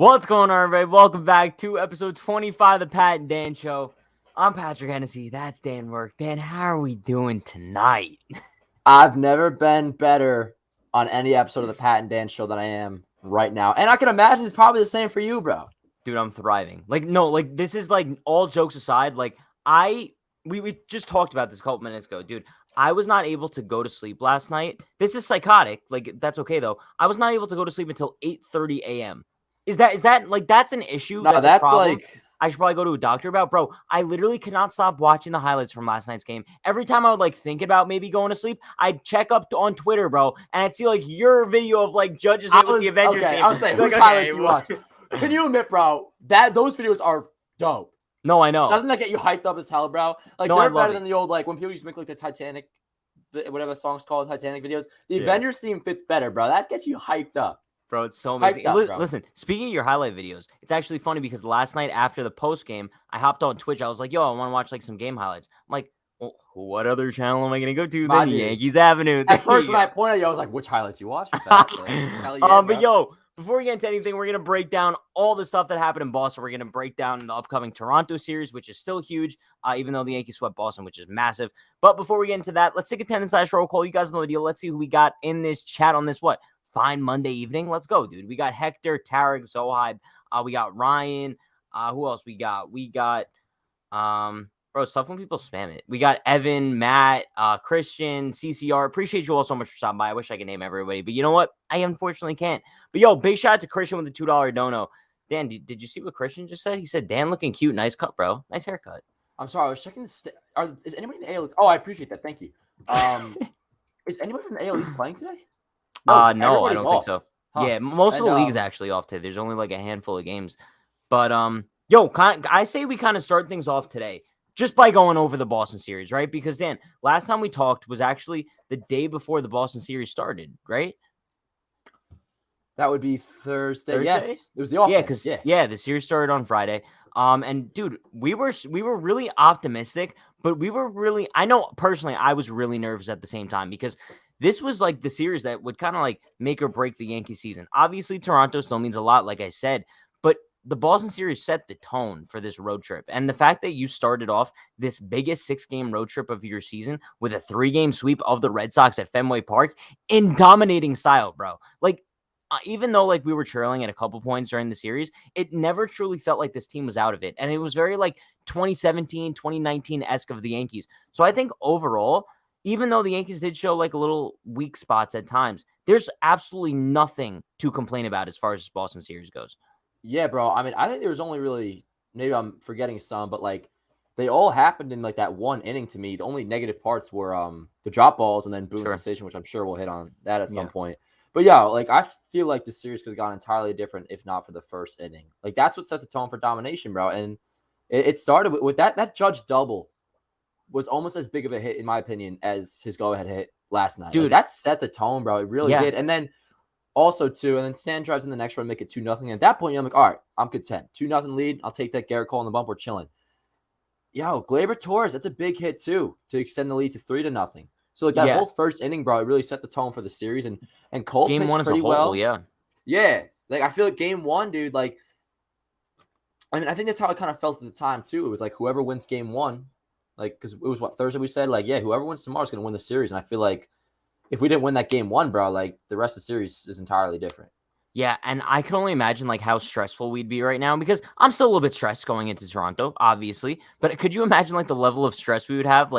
What's going on, everybody? Welcome back to episode 25 of the Pat and Dan Show. I'm Patrick Hennessy. That's Dan Work. Dan, how are we doing tonight? I've never been better on any episode of the Pat and Dan Show than I am right now. And I can imagine it's probably the same for you, bro. Dude, I'm thriving. This is all jokes aside. We just talked about this a couple minutes ago. Dude, I was not able to go to sleep last night. This is psychotic. That's okay, though. I was not able to go to sleep until 8:30 a.m. Is that that's an issue? No, that's I should probably go to a doctor about. Bro, I literally could not stop watching the highlights from last night's game. Every time I would think about maybe going to sleep, I'd check up on Twitter, bro, and I'd see your video of Judges hit with the Avengers game. I was saying, whose highlights you watch? Can you admit, bro, that those videos are dope? No, I know. Doesn't that get you hyped up as hell, bro? They're better than the old, when people used to make the Titanic, whatever the song's called, Titanic videos. The Avengers theme fits better, bro. That gets you hyped up. Bro, it's so amazing. Listen, speaking of your highlight videos, it's actually funny because last night after the post game, I hopped on Twitch. I was like, yo, I want to watch some game highlights. I'm like, well, what other channel am I going to go to than Yankees Avenue? At first, when I pointed at you, I was like, which highlights you watching? Hell yeah, but yo, before we get into anything, we're going to break down all the stuff that happened in Boston. We're going to break down the upcoming Toronto series, which is still huge, even though the Yankees swept Boston, which is massive. But before we get into that, let's take a 10-roll call. You guys know the deal. Let's see who we got in this chat on this, fine Monday evening. Let's go, dude. We got Hector, Tarek, Zohib. We got Ryan. Who else we got? We got, bro, stuff when people spam it. We got Evan, Matt, Christian, CCR. Appreciate you all so much for stopping by. I wish I could name everybody, but you know what? I unfortunately can't. But yo, big shout out to Christian with the $2 dono. Dan, did you see what Christian just said? He said, Dan looking cute. Nice cut, bro. Nice haircut. I'm sorry. I was checking is anybody in the AL? Oh, I appreciate that. Thank you. Is anybody from the AL East playing today? No, I don't think so. Huh. Yeah, most of the league is actually off today. There's only a handful of games. But I say we kind of start things off today just by going over the Boston series, right? Because Dan, last time we talked was actually the day before the Boston series started, right? That would be Thursday. Yes, it was the off day. The series started on Friday. And dude, we were really optimistic, but I know personally I was really nervous at the same time because this was the series that would kind of make or break the Yankee season. Obviously, Toronto still means a lot, like I said, but the Boston series set the tone for this road trip. And the fact that you started off this biggest 6-game road trip of your season with a 3-game sweep of the Red Sox at Fenway Park in dominating style, bro. Even though we were trailing at a couple points during the series, it never truly felt like this team was out of it. And it was very 2017, 2019-esque of the Yankees. So I think overall, even though the Yankees did show a little weak spots at times, there's absolutely nothing to complain about as far as this Boston series goes. Yeah, bro. I mean, I think there was only really, maybe I'm forgetting some, but they all happened in that one inning to me. The only negative parts were the drop balls and then Boone's decision, which I'm sure we'll hit on that at some point. But yeah, I feel like the series could have gone entirely different if not for the first inning. That's what set the tone for domination, bro. And it started with that Judge double was almost as big of a hit, in my opinion, as his go-ahead hit last night. Dude, that set the tone, bro. It really did. And then also, too, and then Stan drives in the next run, make it 2-0. And at that point, I'm like, all right, I'm content. 2-0 lead. I'll take that. Garrett Cole on the bump. We're chilling. Yo, Gleyber Torres, that's a big hit, too, to extend the lead to 3-0. So, that whole first inning, bro, it really set the tone for the series. And Cole game pitched one pretty as a whole, well. Yeah. Yeah. I feel like game one, dude, I mean, I think that's how I kind of felt at the time, too. It was whoever wins game one, because it was Thursday we said, whoever wins tomorrow is going to win the series. And I feel like if we didn't win that game one, bro, the rest of the series is entirely different. Yeah, and I can only imagine how stressful we'd be right now because I'm still a little bit stressed going into Toronto, obviously. But could you imagine the level of stress we would have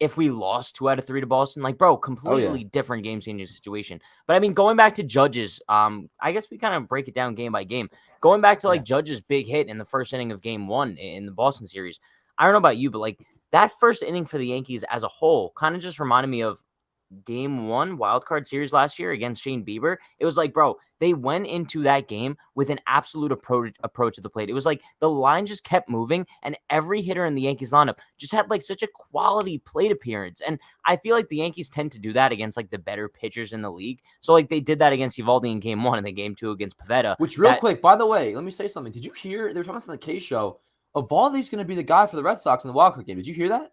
if we lost 2 out of 3 to Boston? Bro, completely different game-changing situation. But I mean, going back to Judge's, I guess we kind of break it down game by game. Going back to Judge's big hit in the first inning of game one in the Boston series, I don't know about you, but that first inning for the Yankees as a whole kind of just reminded me of game one wildcard series last year against Shane Bieber. It was bro, they went into that game with an absolute approach at the plate. It was the line just kept moving and every hitter in the Yankees lineup just had such a quality plate appearance. And I feel the Yankees tend to do that against the better pitchers in the league. So they did that against Eovaldi in game one and then game two against Pivetta. Which quick, by the way, let me say something. Did you hear, they were talking on the K show, Eovaldi's going to be the guy for the Red Sox in the wildcard game. Did you hear that?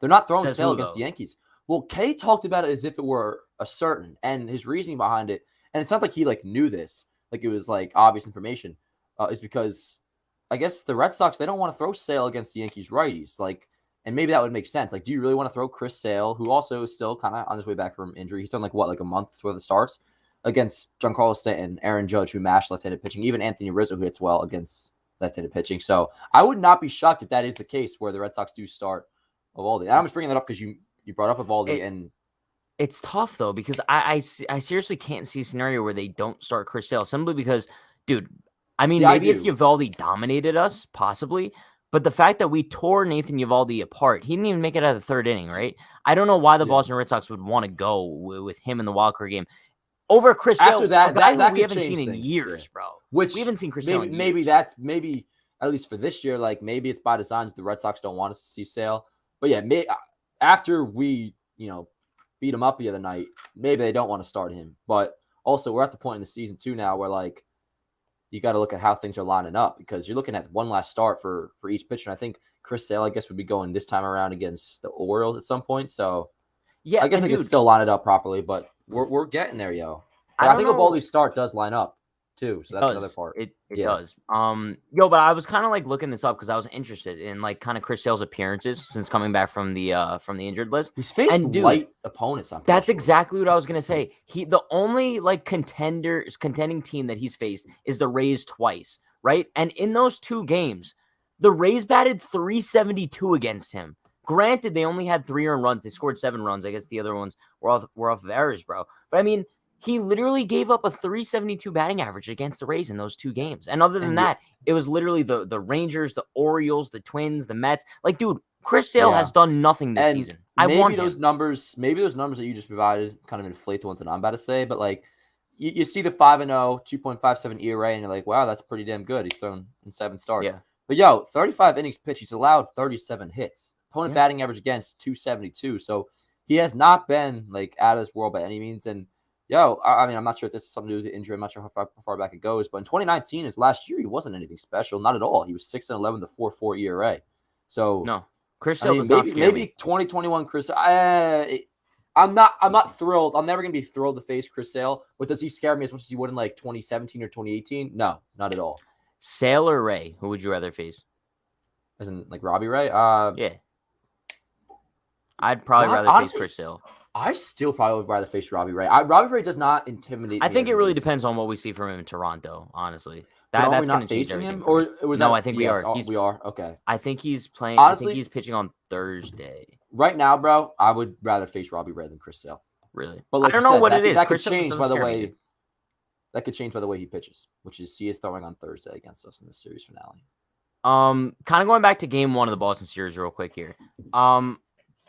They're not throwing Sale against the Yankees. Well, Kay talked about it as if it were a certain, and his reasoning behind it, and it's not like he knew this, it was obvious information. is because I guess the Red Sox, they don't want to throw Sale against the Yankees righties. Like, and maybe that would make sense. Like, do you really want to throw Chris Sale, who also is still kind of on his way back from injury? He's done like a month's worth of starts against Giancarlo Stanton, Aaron Judge, who mashed left-handed pitching, even Anthony Rizzo, who hits well against left-handed pitching. So I would not be shocked if that is the case where the Red Sox do start Eovaldi. And I'm just bringing that up because you brought up Eovaldi and. It's tough though because I seriously can't see a scenario where they don't start Chris Sale simply because, dude. I mean, maybe if Eovaldi dominated us, possibly, but the fact that we tore Nathan Eovaldi apart, he didn't even make it out of the third inning, right? I don't know why the Boston Red Sox would want to go with him in the wild card game over Chris Sale, after that, a guy that we haven't seen things. In years, bro. Which we haven't seen Chris Sale in years. Maybe at least for this year, like maybe it's by design that the Red Sox don't want us to see Sale. But yeah, after we beat him up the other night, maybe they don't want to start him. But also, we're at the point in the season too now where like you got to look at how things are lining up because you're looking at one last start for each pitcher. And I think Chris Sale, I guess, would be going this time around against the Orioles at some point. So yeah, I guess I could still line it up properly, but we're getting there, yo. I think Eovaldi's start does line up too, so that's another part. It does. But I was kind of like looking this up because I was interested in like kind of Chris Sale's appearances since coming back from the injured list. He's faced light opponents. That's exactly what I was gonna say. The only like contending team that he's faced is the Rays twice, right? And in those two games, the Rays batted .372 against him. Granted, they only had 3 earned runs. They scored 7 runs. I guess the other ones were off of errors, bro. But I mean, he literally gave up a .372 batting average against the Rays in those 2 games. And other than that, it was literally the Rangers, the Orioles, the Twins, the Mets. Like, dude, Chris Sale has done nothing this season. Maybe those numbers that you just provided kind of inflate the ones that I'm about to say. But like, you see the 5-0, 2.57 ERA, and you're like, wow, that's pretty damn good. He's thrown in 7 starts. Yeah. But 35 innings pitched. He's allowed 37 hits. Opponent batting average against 272. So he has not been like out of this world by any means. And I mean, I'm not sure if this is something to do with the injury. I'm not sure how far back it goes. But in 2019, his last year, he wasn't anything special. Not at all. He was 6-11 to 4.4 ERA. So no, Chris Sale does not scare me. 2021 Chris. I'm not thrilled. I'm never gonna be thrilled to face Chris Sale. But does he scare me as much as he would in like 2017 or 2018? No, not at all. Sale or Ray? Who would you rather face? As in like Robbie Ray? Yeah. I'd probably rather face Chris Sale. I still probably would rather face Robbie Ray. Robbie Ray does not intimidate me. I think it really depends on what we see from him in Toronto, honestly. That's going to change everything. Or was I think we are. We are. Okay. I think he's playing. Honestly, I think he's pitching on Thursday. Right now, bro, I would rather face Robbie Ray than Chris Sale. Really? But like I don't know what it is. That could change by the way. That could change by the way he pitches, which is he is throwing on Thursday against us in the series finale. Kind of going back to game 1 of the Boston series real quick here.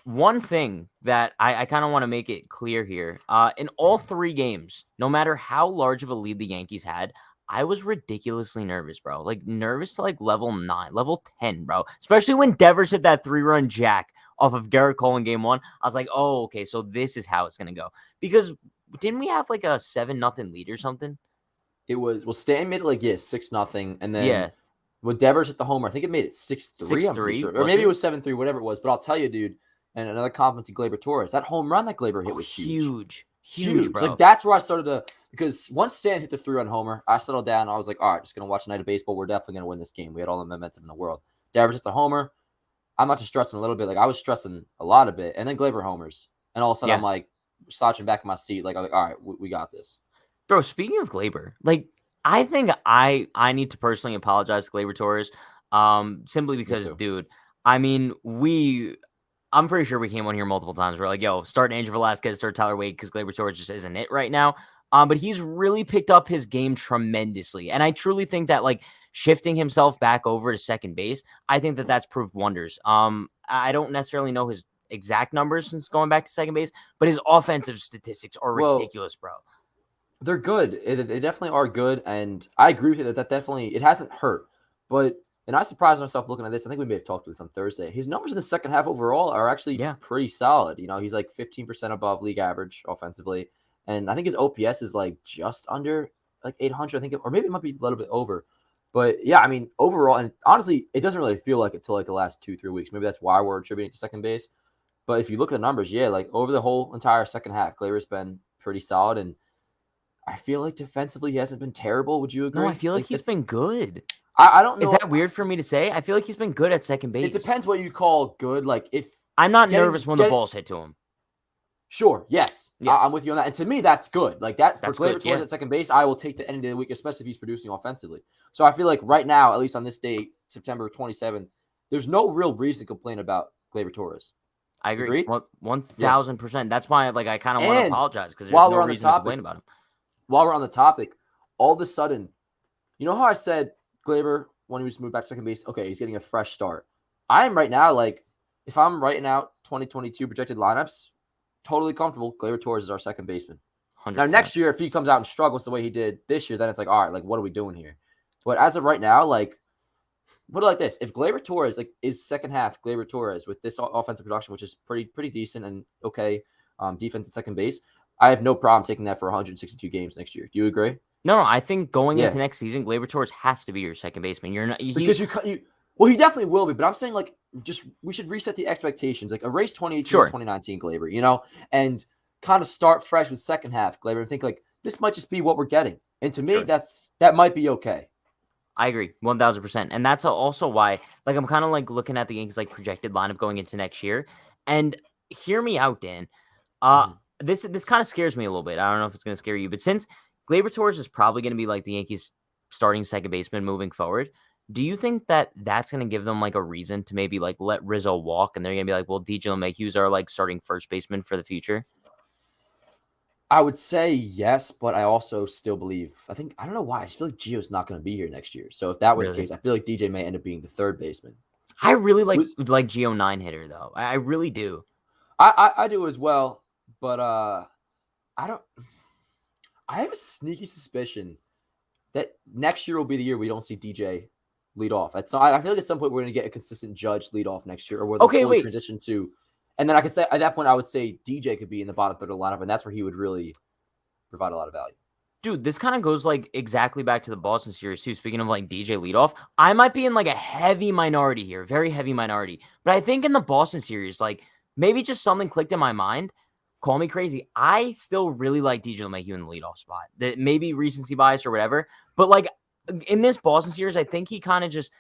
One thing that I kind of want to make it clear here, in all 3 games, no matter how large of a lead the Yankees had, I was ridiculously nervous, bro. Like nervous to like level 9, level 10, bro. Especially when Devers hit that 3-run jack off of Garrett Cole in game 1. I was like, oh, okay, so this is how it's going to go. Because didn't we have like a 7-0 lead or something? It was, Stanton made it like, 6-0. And then when Devers hit the homer, I think it made it 6-3, I'm pretty sure. Or maybe it was 7-3, whatever it was. But I'll tell you, dude, and another compliment to Gleyber Torres, that home run that Gleyber hit was huge. Huge, bro. Like, that's where I started to, because once Stan hit the 3-run homer, I settled down. I was like, all right, just going to watch a night of baseball. We're definitely going to win this game. We had all the momentum in the world. Devers hits a homer. I'm not just stressing a little bit. Like, I was stressing a lot of it. And then Gleyber homers. And all of a sudden, I'm like, slouching back in my seat. Like, I'm like, all right, we got this. Bro, speaking of Gleyber, like, I think I need to personally apologize to Gleyber Torres, simply because, dude, I mean, I'm pretty sure we came on here multiple times. We're like, yo, start Angel Velasquez, start Tyler Wade, because Gleyber Torres just isn't it right now. But he's really picked up his game tremendously. And I truly think that, like, shifting himself back over to second base, I think that that's proved wonders. I don't necessarily know his exact numbers since going back to second base, but his offensive statistics are ridiculous, bro. They're good. They definitely are good. And I agree with you that definitely, it hasn't hurt. And I surprised myself looking at this. I think we may have talked to this on Thursday. His numbers in the second half overall are actually pretty solid. You know, he's like 15% above league average offensively. And I think his OPS is like just under like 800. I think, or maybe it might be a little bit over. But yeah, I mean, overall, and honestly, it doesn't really feel like it till like the last 2-3 weeks. Maybe that's why we're attributing to second base. But if you look at the numbers, like over the whole entire second half, Gleyber's been pretty solid. And I feel like defensively he hasn't been terrible. Would you No, I agree? feel like Like he's been good. I don't Is know. that weird for me to say? I feel like he's been good at second It base. depends what you call good. Like if I'm not getting nervous when the get ball's hit to him. sure, yes, Yeah, I'm with you on that. And to me, that's good. Like that for that's Gleyber good. Torres Yeah, at second base, I will take the end of the week, especially if he's producing offensively. So I feel like right now, at least on this date, September 27th, there's no real reason to complain about Gleyber Torres. I agree. Agreed? One Yeah. thousand percent. That's why, like, I kind of want to And apologize because there's while no we're on the reason to topic, complain about him. all of a sudden, you know how I said Gleyber when he was moved back to second base, okay, he's getting a fresh start. I am right now, like, if I'm writing out 2022 projected lineups, totally comfortable. Gleyber Torres is our second baseman. 100%. Now, next year, if he comes out and struggles the way he did this year, then it's like, all right, like, what are we doing here? But as of right now, like, put it like this: if Gleyber Torres like is second half Gleyber Torres with this offensive production, which is pretty decent and okay, defense at second base, I have no problem taking that for 162 games next year. Do you agree? No, I think going Yeah. into next season, Gleyber Torres has to be your second baseman. You're not Because well, he definitely will be, but I'm saying like just we should reset the expectations, like erase 2018 Sure. and 2019 Gleyber, and kind of start fresh with second half Gleyber and think like this might just be what we're getting. And to me, Sure. that might be okay. I agree 1000%. And that's also why, like, I'm kind of like looking at the Yankees like projected lineup going into next year. And hear me out, Dan. This kind of scares me a little bit. I don't know if it's going to scare you, but since Gleyber Torres is probably going to be like the Yankees starting second baseman moving forward, do you think that that's going to give them like a reason to maybe like let Rizzo walk and they're going to be like, well, DJ LeMahieu's our like starting first baseman for the future? I would say yes, but I also still believe. I don't know why. I just feel like Gio's not going to be here next year. So if that were the Really? case, I feel like DJ may end up being the third baseman. I really like Gio 9-hitter though. I really do. I do as well, but I don't. I have a sneaky suspicion that next year will be the year we don't see DJ lead off. I feel like at some point we're going to get a consistent Judge lead off next year, or where they'll fully transition to. And then I could say at that point, I would say DJ could be in the bottom third of the lineup, and that's where he would really provide a lot of value. Dude, this kind of goes like exactly back to the Boston series too. Speaking of like DJ leadoff, I might be in like a heavy minority here, very heavy minority. But I think in the Boston series, like maybe just something clicked in my mind. Call me crazy. I still really like DJ LeMahieu in the leadoff spot. That maybe recency bias or whatever. But like in this Boston series, I think he kind of just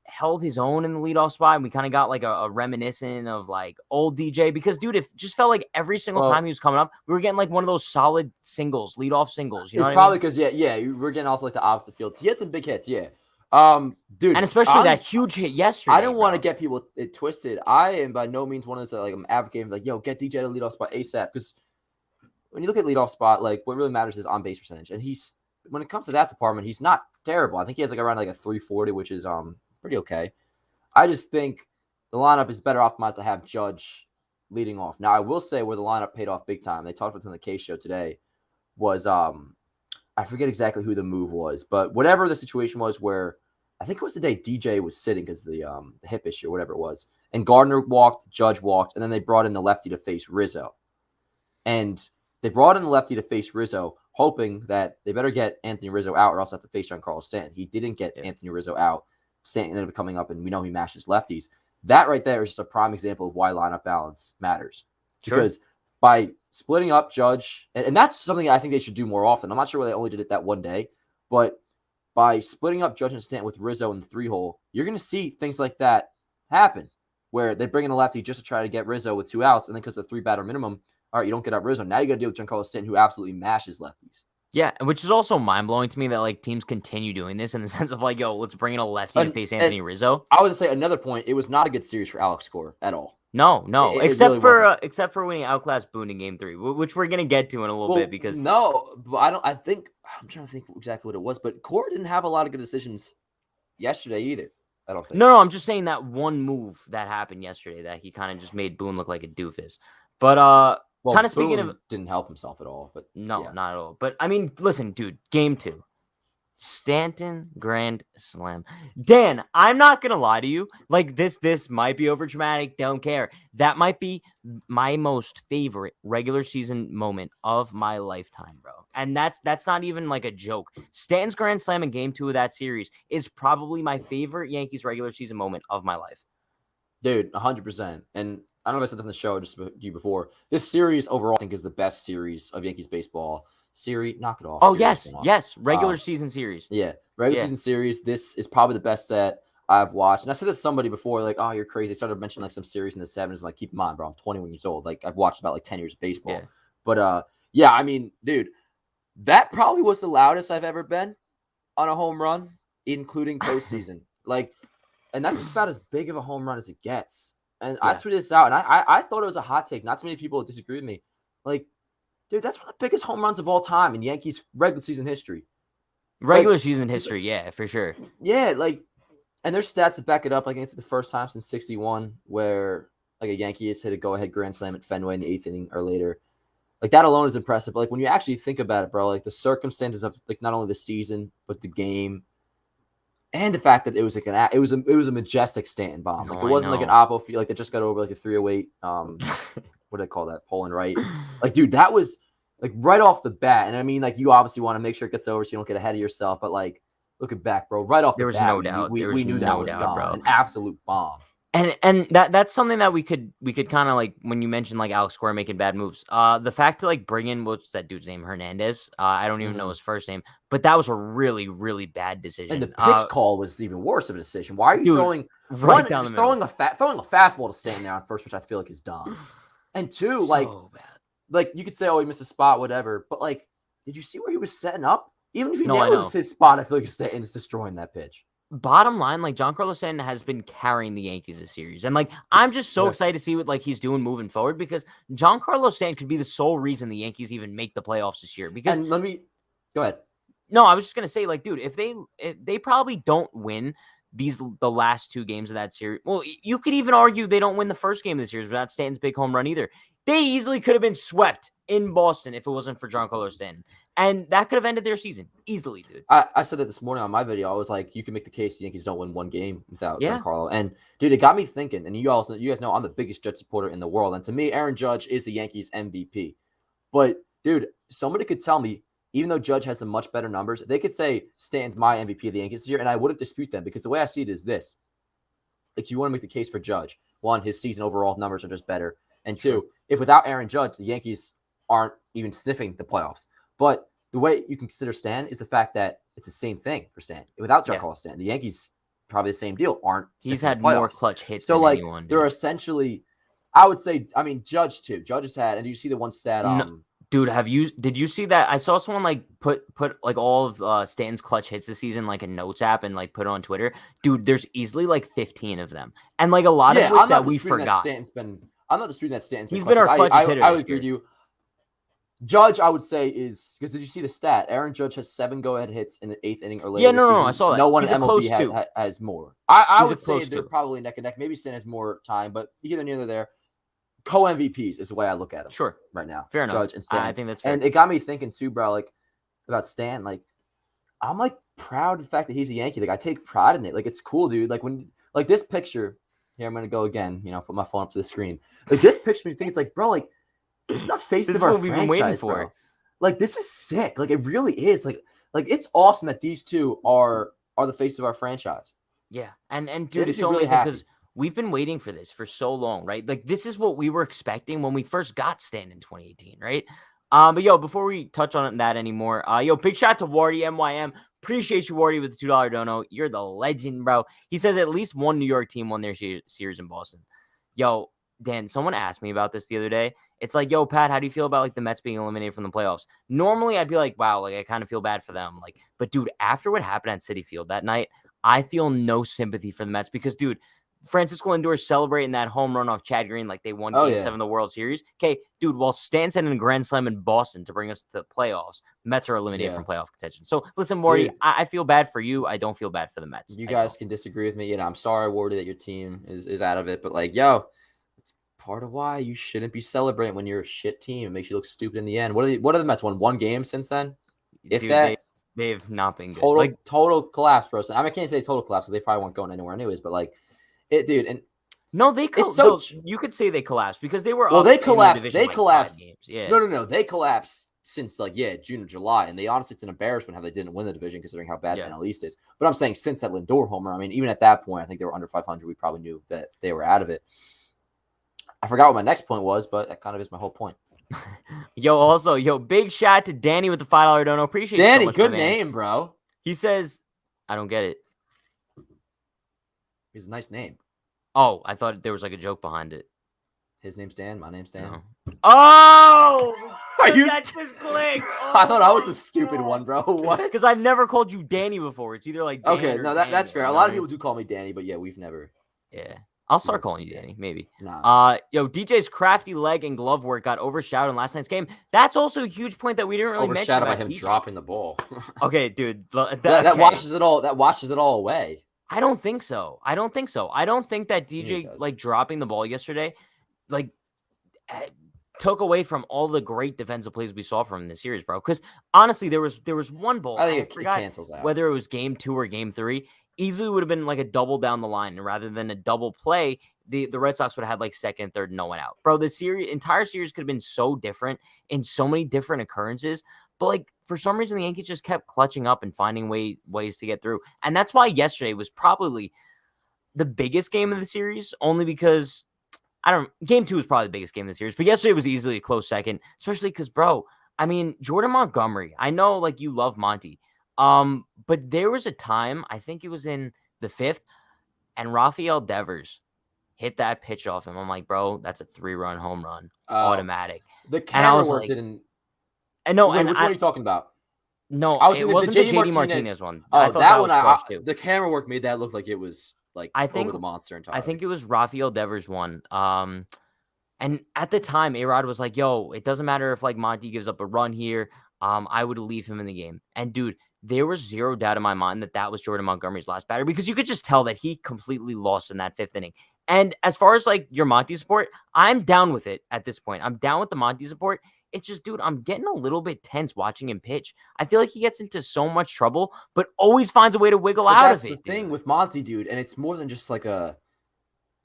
held his own in the leadoff spot. And we kind of got like a reminiscent of like old DJ because, dude, it just felt like every single time he was coming up, we were getting like one of those solid singles, leadoff singles. You know it's probably because, yeah, we're getting also like the opposite fields. He had some big hits, yeah. Dude, and especially that huge hit yesterday. I don't want to get people twisted. I am by no means one of those that, like, I'm advocating like, yo, get DJ to leadoff spot ASAP. Because when you look at leadoff spot, like what really matters is on base percentage. And when it comes to that department, he's not terrible. I think he has like around like a 340, which is pretty okay. I just think the lineup is better optimized to have Judge leading off. Now, I will say where the lineup paid off big time. They talked about it on the K show today. Was I forget exactly who the move was, but whatever the situation was, where I think it was the day DJ was sitting because the hip issue or whatever it was, and Gardner walked, Judge walked, and then they brought in the lefty to face Rizzo, and they brought in the lefty to face Rizzo, hoping that they better get Anthony Rizzo out or else have to face Giancarlo Stanton. He didn't get Anthony Rizzo out. Stanton ended up coming up, and we know he mashes lefties. That right there is just a prime example of why lineup balance matters. Sure. Because by splitting up Judge, and that's something I think they should do more often. I'm not sure why they only did it that one day, but by splitting up Judge and Stanton with Rizzo in the 3-hole, you're going to see things like that happen, where they bring in a lefty just to try to get Rizzo with 2 outs, and then because of the 3-batter minimum, all right, you don't get out Rizzo. Now you got to deal with Giancarlo Stanton, who absolutely mashes lefties. Yeah, which is also mind-blowing to me that, like, teams continue doing this in the sense of, like, yo, let's bring in a lefty to face Anthony Rizzo. I would say another point, it was not a good series for Alex Cora at all. No, except for when he outclassed Boone in Game 3, which we're going to get to in a little bit because... No, but I'm trying to think exactly what it was, but Cora didn't have a lot of good decisions yesterday either, I don't think. No, I'm just saying that one move that happened yesterday that he kind of just made Boone look like a doofus. But, kind of speaking of, didn't help himself at all, but no, not at all. But I mean, listen, dude, Game 2, Stanton grand slam. Dan, I'm not gonna lie to you. Like this might be over dramatic. Don't care. That might be my most favorite regular season moment of my lifetime, bro. And that's not even like a joke. Stanton's grand slam in Game 2 of that series is probably my favorite Yankees regular season moment of my life. Dude, 100%. And I don't know if I said this on the show just to you before. This series overall, I think, is the best series of Yankees baseball series. Knock it off. Oh, Series yes. come off. Yes. Regular season series. Yeah. Regular season series. This is probably the best that I've watched. And I said this to somebody before, like, oh, you're crazy. They started mentioning like some series in the 70s. Like, keep in mind, bro, I'm 21 years old. Like, I've watched about like 10 years of baseball. Yeah. But yeah, I mean, dude, that probably was the loudest I've ever been on a home run, including postseason. Like, and that's just about as big of a home run as it gets. And I tweeted this out, and I thought it was a hot take. Not too many people disagree with me. Like, dude, that's one of the biggest home runs of all time in Yankees regular season history. Regular season history, yeah, for sure. Yeah, like, and there's stats that back it up. Like, it's the first time since '61 where like a Yankee has hit a go-ahead grand slam at Fenway in the 8th inning or later. Like, that alone is impressive. But like, when you actually think about it, bro, like the circumstances of like not only the season but the game, and the fact that it was like it was a majestic Stanton bomb. Like, it wasn't like an oppo feel like they just got over like a 308. What do they call that? Pulling right. Like, dude, that was like right off the bat. And I mean, like, you obviously want to make sure it gets over so you don't get ahead of yourself. But like, looking back, bro, right off the bat, no doubt. We knew that was gone. Bro. An absolute bomb. And that's something that we could kind of like when you mentioned like Alex Cora making bad moves. The fact to like bring in what's that dude's name, Hernandez. I don't even know his first name, but that was a really, really bad decision. And the pitch call was even worse of a decision. Why are you throwing right down the middle? Throwing a fastball to stand there on first, which I feel like is dumb. And two, so bad. Like, you could say, oh, he missed a spot, whatever. But like, did you see where he was setting up? Even if he nails his spot, I feel like Stanton's destroying that pitch. Bottom line, like, Giancarlo Stanton has been carrying the Yankees this series. And like, I'm just so excited to see what like he's doing moving forward, because Giancarlo Stanton could be the sole reason the Yankees even make the playoffs this year. Because and let me go ahead. No, I was just gonna say, like, dude, if they probably don't win the last 2 games of that series. Well, you could even argue they don't win the first game of the series, but not Stanton's big home run either. They easily could have been swept in Boston if it wasn't for Giancarlo Stanton. And that could have ended their season easily, dude. I said that this morning on my video. I was like, you can make the case the Yankees don't win one game without Giancarlo. And, dude, it got me thinking. And you guys know I'm the biggest Judge supporter in the world. And to me, Aaron Judge is the Yankees MVP. But, dude, somebody could tell me, even though Judge has some much better numbers, they could say Stanton's my MVP of the Yankees this year, and I wouldn't dispute them, because the way I see it is this. Like, you want to make the case for Judge. One, his season overall numbers are just better. And two, if without Aaron Judge, the Yankees aren't even sniffing the playoffs. But the way you can consider Stan is the fact that it's the same thing for Stan. Without Giancarlo Stanton, the Yankees, probably the same deal, aren't He's had more clutch hits than anyone. So, they're essentially, I would say, I mean, Judge too. Judge has had, and do you see the one stat? Dude, did you see that? I saw someone like put like all of Stanton's clutch hits this season like a notes app and like put it on Twitter. Dude, there's easily like 15 of them. And like a lot of which that we forgot. I'm not disputing that Stanton's been He's been our clutchest hitter. I would agree with you. Judge, I would say, is because did you see the stat? Aaron Judge has 7 go-ahead hits in the 8th inning or later. Yeah, no, I saw that. No one in MLB has more. I would say they're probably neck and neck. Maybe Stan has more time, but either neither there. Co-MVPs is the way I look at them. Sure. Right now. Fair enough. Judge and Stan. I think that's fair. And it got me thinking too, bro, like about Stan. Like, I'm like proud of the fact that he's a Yankee. Like, I take pride in it. Like, it's cool, dude. Like, when like this picture, here I'm gonna go again, put my phone up to the screen. Like, this picture, you think it's like, bro, like, this is the face of our franchise, we've been waiting for. Bro. Like, this is sick. Like, it really is. Like it's awesome that these two are the face of our franchise. Yeah. And dude, it's so really amazing because we've been waiting for this for so long, right? Like, this is what we were expecting when we first got Stan in 2018, right? But yo, before we touch on that anymore, big shout out to Wardy MYM. Appreciate you, Wardy, with the $2 dono. You're the legend, bro. He says at least one New York team won their series in Boston. Yo, Dan, someone asked me about this the other day. It's like, yo, Pat, how do you feel about like the Mets being eliminated from the playoffs? Normally, I'd be like, wow, like I kind of feel bad for them. Like, but dude, after what happened at Citi Field that night, I feel no sympathy for the Mets because, dude, Francisco Lindor celebrating that home run off Chad Green like they won Game 7 of the World Series. Okay, dude, while Stan sending a grand slam in Boston to bring us to the playoffs, the Mets are eliminated from playoff contention. So, listen, Wardy, I feel bad for you. I don't feel bad for the Mets. You guys can disagree with me. I'm sorry, Wardy, that your team is out of it. But, like, yo, it's part of why you shouldn't be celebrating when you're a shit team. It makes you look stupid in the end. What are the Mets won? 1 game since then? If dude, that... They've not been good. Total collapse, bro. I mean, I can't say total collapse because they probably weren't going anywhere anyways. But, like, dude, and... No, you could say they collapsed because they were. Well, they collapsed. They collapsed. Games. Yeah. No. They collapsed since June or July, and honestly, it's an embarrassment how they didn't win the division considering how bad the NL East is. But I'm saying since that Lindor homer, I mean, even at that point, I think they were under 500. We probably knew that they were out of it. I forgot what my next point was, but that kind of is my whole point. Yo, big shout out to Danny with the $5 dono. Appreciate you so Danny, much, my good man. name, bro. He says, I don't get it. He's a nice name. Oh, I thought there was like a joke behind it. His name's Dan. My name's Dan. No. Oh! Are you? That just clicked. Oh, I thought I was a stupid one, bro. What? Because I've never called you Danny before. It's either like Dan Okay, or no, Daniel, that's fair. A you know lot what of I people mean? do call me Danny, but yeah, we've never. Yeah. I'll start calling you Danny, maybe. Nah. DJ's crafty leg and glove work got overshadowed in last night's game. That's also a huge point that we didn't really mention Overshadowed about by him DJ. dropping the ball. Okay, dude. That washes it all. That washes it all away. I don't think so. I don't think that DJ like dropping the ball yesterday, like took away from all the great defensive plays we saw from him this series, bro. Because honestly, there was one ball. I think it cancels out. Whether it was game 2 or game 3, easily would have been like a double down the line, and rather than a double play, the Red Sox would have had like second, third, no one out. Bro, the entire series could have been so different in so many different occurrences. But like for some reason, the Yankees just kept clutching up and finding ways to get through. And that's why yesterday was probably the biggest game of the series, only because game 2 was probably the biggest game of the series, but yesterday was easily a close second, especially because, bro, I mean, Jordan Montgomery, I know like you love Monty. But there was a time, I think it was in the 5th, and Rafael Devers hit that pitch off him. I'm like, bro, that's a 3-run home run, automatic. The camera work didn't. And no, which one are you talking about? No, it wasn't the JD Martinez one. Oh, that one. The camera work made that look like it was like over the monster entirely. I think it was Rafael Devers one. And at the time, A-Rod was like, yo, it doesn't matter if like Monty gives up a run here. I would leave him in the game. And dude, there was zero doubt in my mind that was Jordan Montgomery's last batter, because you could just tell that he completely lost in that 5th inning. And as far as like your Monty support, I'm down with it at this point. I'm down with the Monty support. It's just, dude, I'm getting a little bit tense watching him pitch. I feel like he gets into so much trouble, but always finds a way to wiggle out of it. That's the thing with Monty, dude. And it's more than just like I'm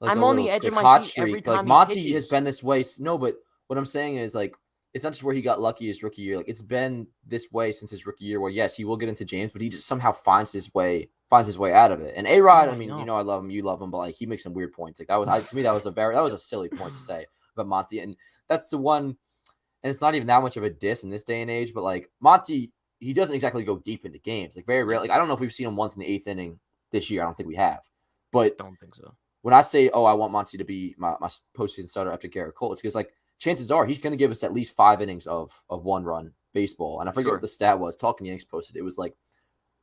on the edge of my seat every time like Monty pitches. has been this way. No, but what I'm saying is like, it's not just where he got lucky his rookie year. Like it's been this way since his rookie year, where yes, he will get into jams, but he just somehow finds his way out of it. And A-Rod, I mean, you know, I love him, you love him, but like he makes some weird points. Like to me, that was a silly point to say about Monty. And that's the one, and it's not even that much of a diss in this day and age, but like Monty, he doesn't exactly go deep into games. Like very rare. Like I don't know if we've seen him once in the 8th inning this year. I don't think we have. But don't think so. When I say, I want Monty to be my postseason starter after Garrett Cole, it's because like chances are he's going to give us at least 5 innings of 1-run baseball. And I forget what the stat was. Talking Yanks posted, it was like,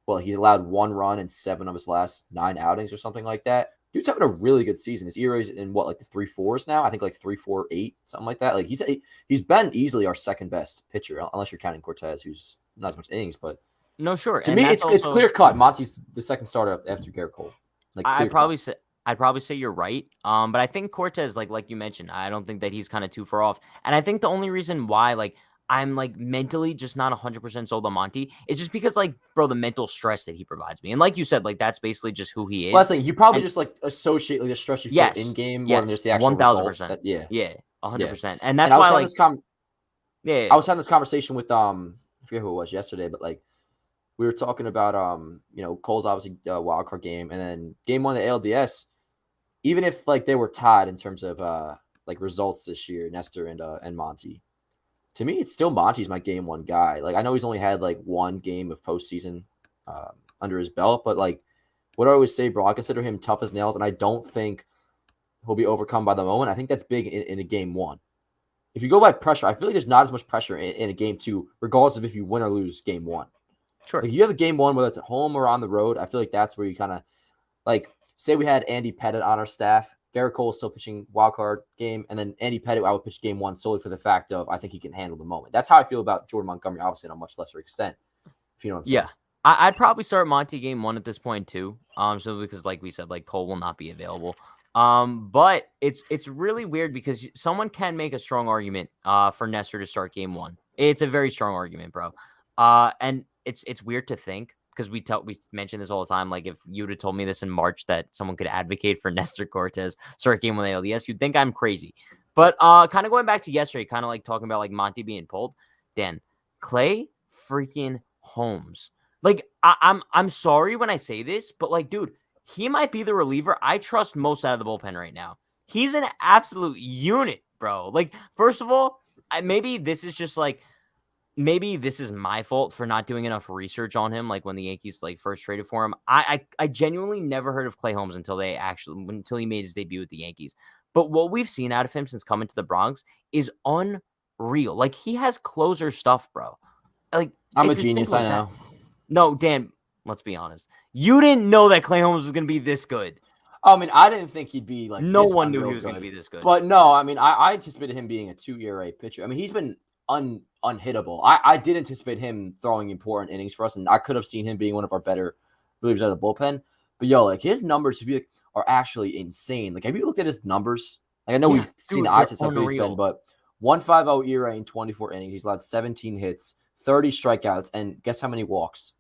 well, he's allowed 1 run in 7 of his last 9 outings or something like that. Dude's having a really good season. His ERA is in like the 3.4s now. I think like 3.48, something like that. Like he's been easily our second best pitcher, unless you're counting Cortez, who's not as much innings. But no, sure. To me, it's clear cut. Monty's the second starter after Garrett Cole. Like I'd probably say you're right. But I think Cortez, like you mentioned, I don't think that he's kind of too far off. And I think the only reason why like I'm like mentally just not 100% sold on Monty is just because like, bro, the mental stress that he provides me. And like you said, like that's basically just who he is. Well, I think you probably just like associate like the stress you feel in game more than just the actual 1,000%. Yeah, 100%. And that's why like I was having this conversation with I forget who it was yesterday, but like we were talking about you know, Cole's obviously wild card game, and then game 1 of the ALDS. Even if like they were tied in terms of like results this year, Nestor and Monty, to me it's still Monty's my game 1 guy. Like I know he's only had like 1 game of postseason under his belt, but like what I always say, bro, I consider him tough as nails, and I don't think he'll be overcome by the moment. I think that's big in a game 1. If you go by pressure, I feel like there's not as much pressure in a game 2, regardless of if you win or lose game 1. Sure. Like if you have a game 1, whether it's at home or on the road, I feel like that's where you kind of like. Say we had Andy Pettit on our staff. Garrett Cole is still pitching wild card game, and then Andy Pettit, I would pitch game 1 solely for the fact of I think he can handle the moment. That's how I feel about Jordan Montgomery, obviously on a much lesser extent. If you know what I'm saying. Yeah. I'd probably start Monty game 1 at this point too. So because like we said, like Cole will not be available. But it's really weird because someone can make a strong argument for Nestor to start game 1. It's a very strong argument, bro. And it's weird to think, because we mention this all the time. Like if you would have told me this in March that someone could advocate for Nestor Cortez start game 1 ALDS, you'd think I'm crazy. But kind of going back to yesterday, kind of like talking about like Monty being pulled. Dan, Clay freaking Holmes. Like I'm sorry when I say this, but like, dude, he might be the reliever I trust most out of the bullpen right now. He's an absolute unit, bro. Like, first of all, maybe this is just like, maybe this is my fault for not doing enough research on him. Like when the Yankees like first traded for him, I genuinely never heard of Clay Holmes until he made his debut with the Yankees. But what we've seen out of him since coming to the Bronx is unreal. Like he has closer stuff, bro. Like I'm a it's as genius, simple I as that. know. No, Dan, let's be honest. You didn't know that Clay Holmes was going to be this good. I mean, I didn't think he'd be like No this one knew he unreal was going to good. be this good. But no, I mean, I anticipated him being a 2 ERA pitcher. I mean, he's been unhittable. I did anticipate him throwing important innings for us, and I could have seen him being one of our better relievers out of the bullpen. But yo, like his numbers, if you are actually insane. Like, have you looked at his numbers? Like, I know we've seen the eye test how good he's been, but 1.50 ERA in 24 innings. He's allowed 17 hits, 30 strikeouts, and guess how many walks?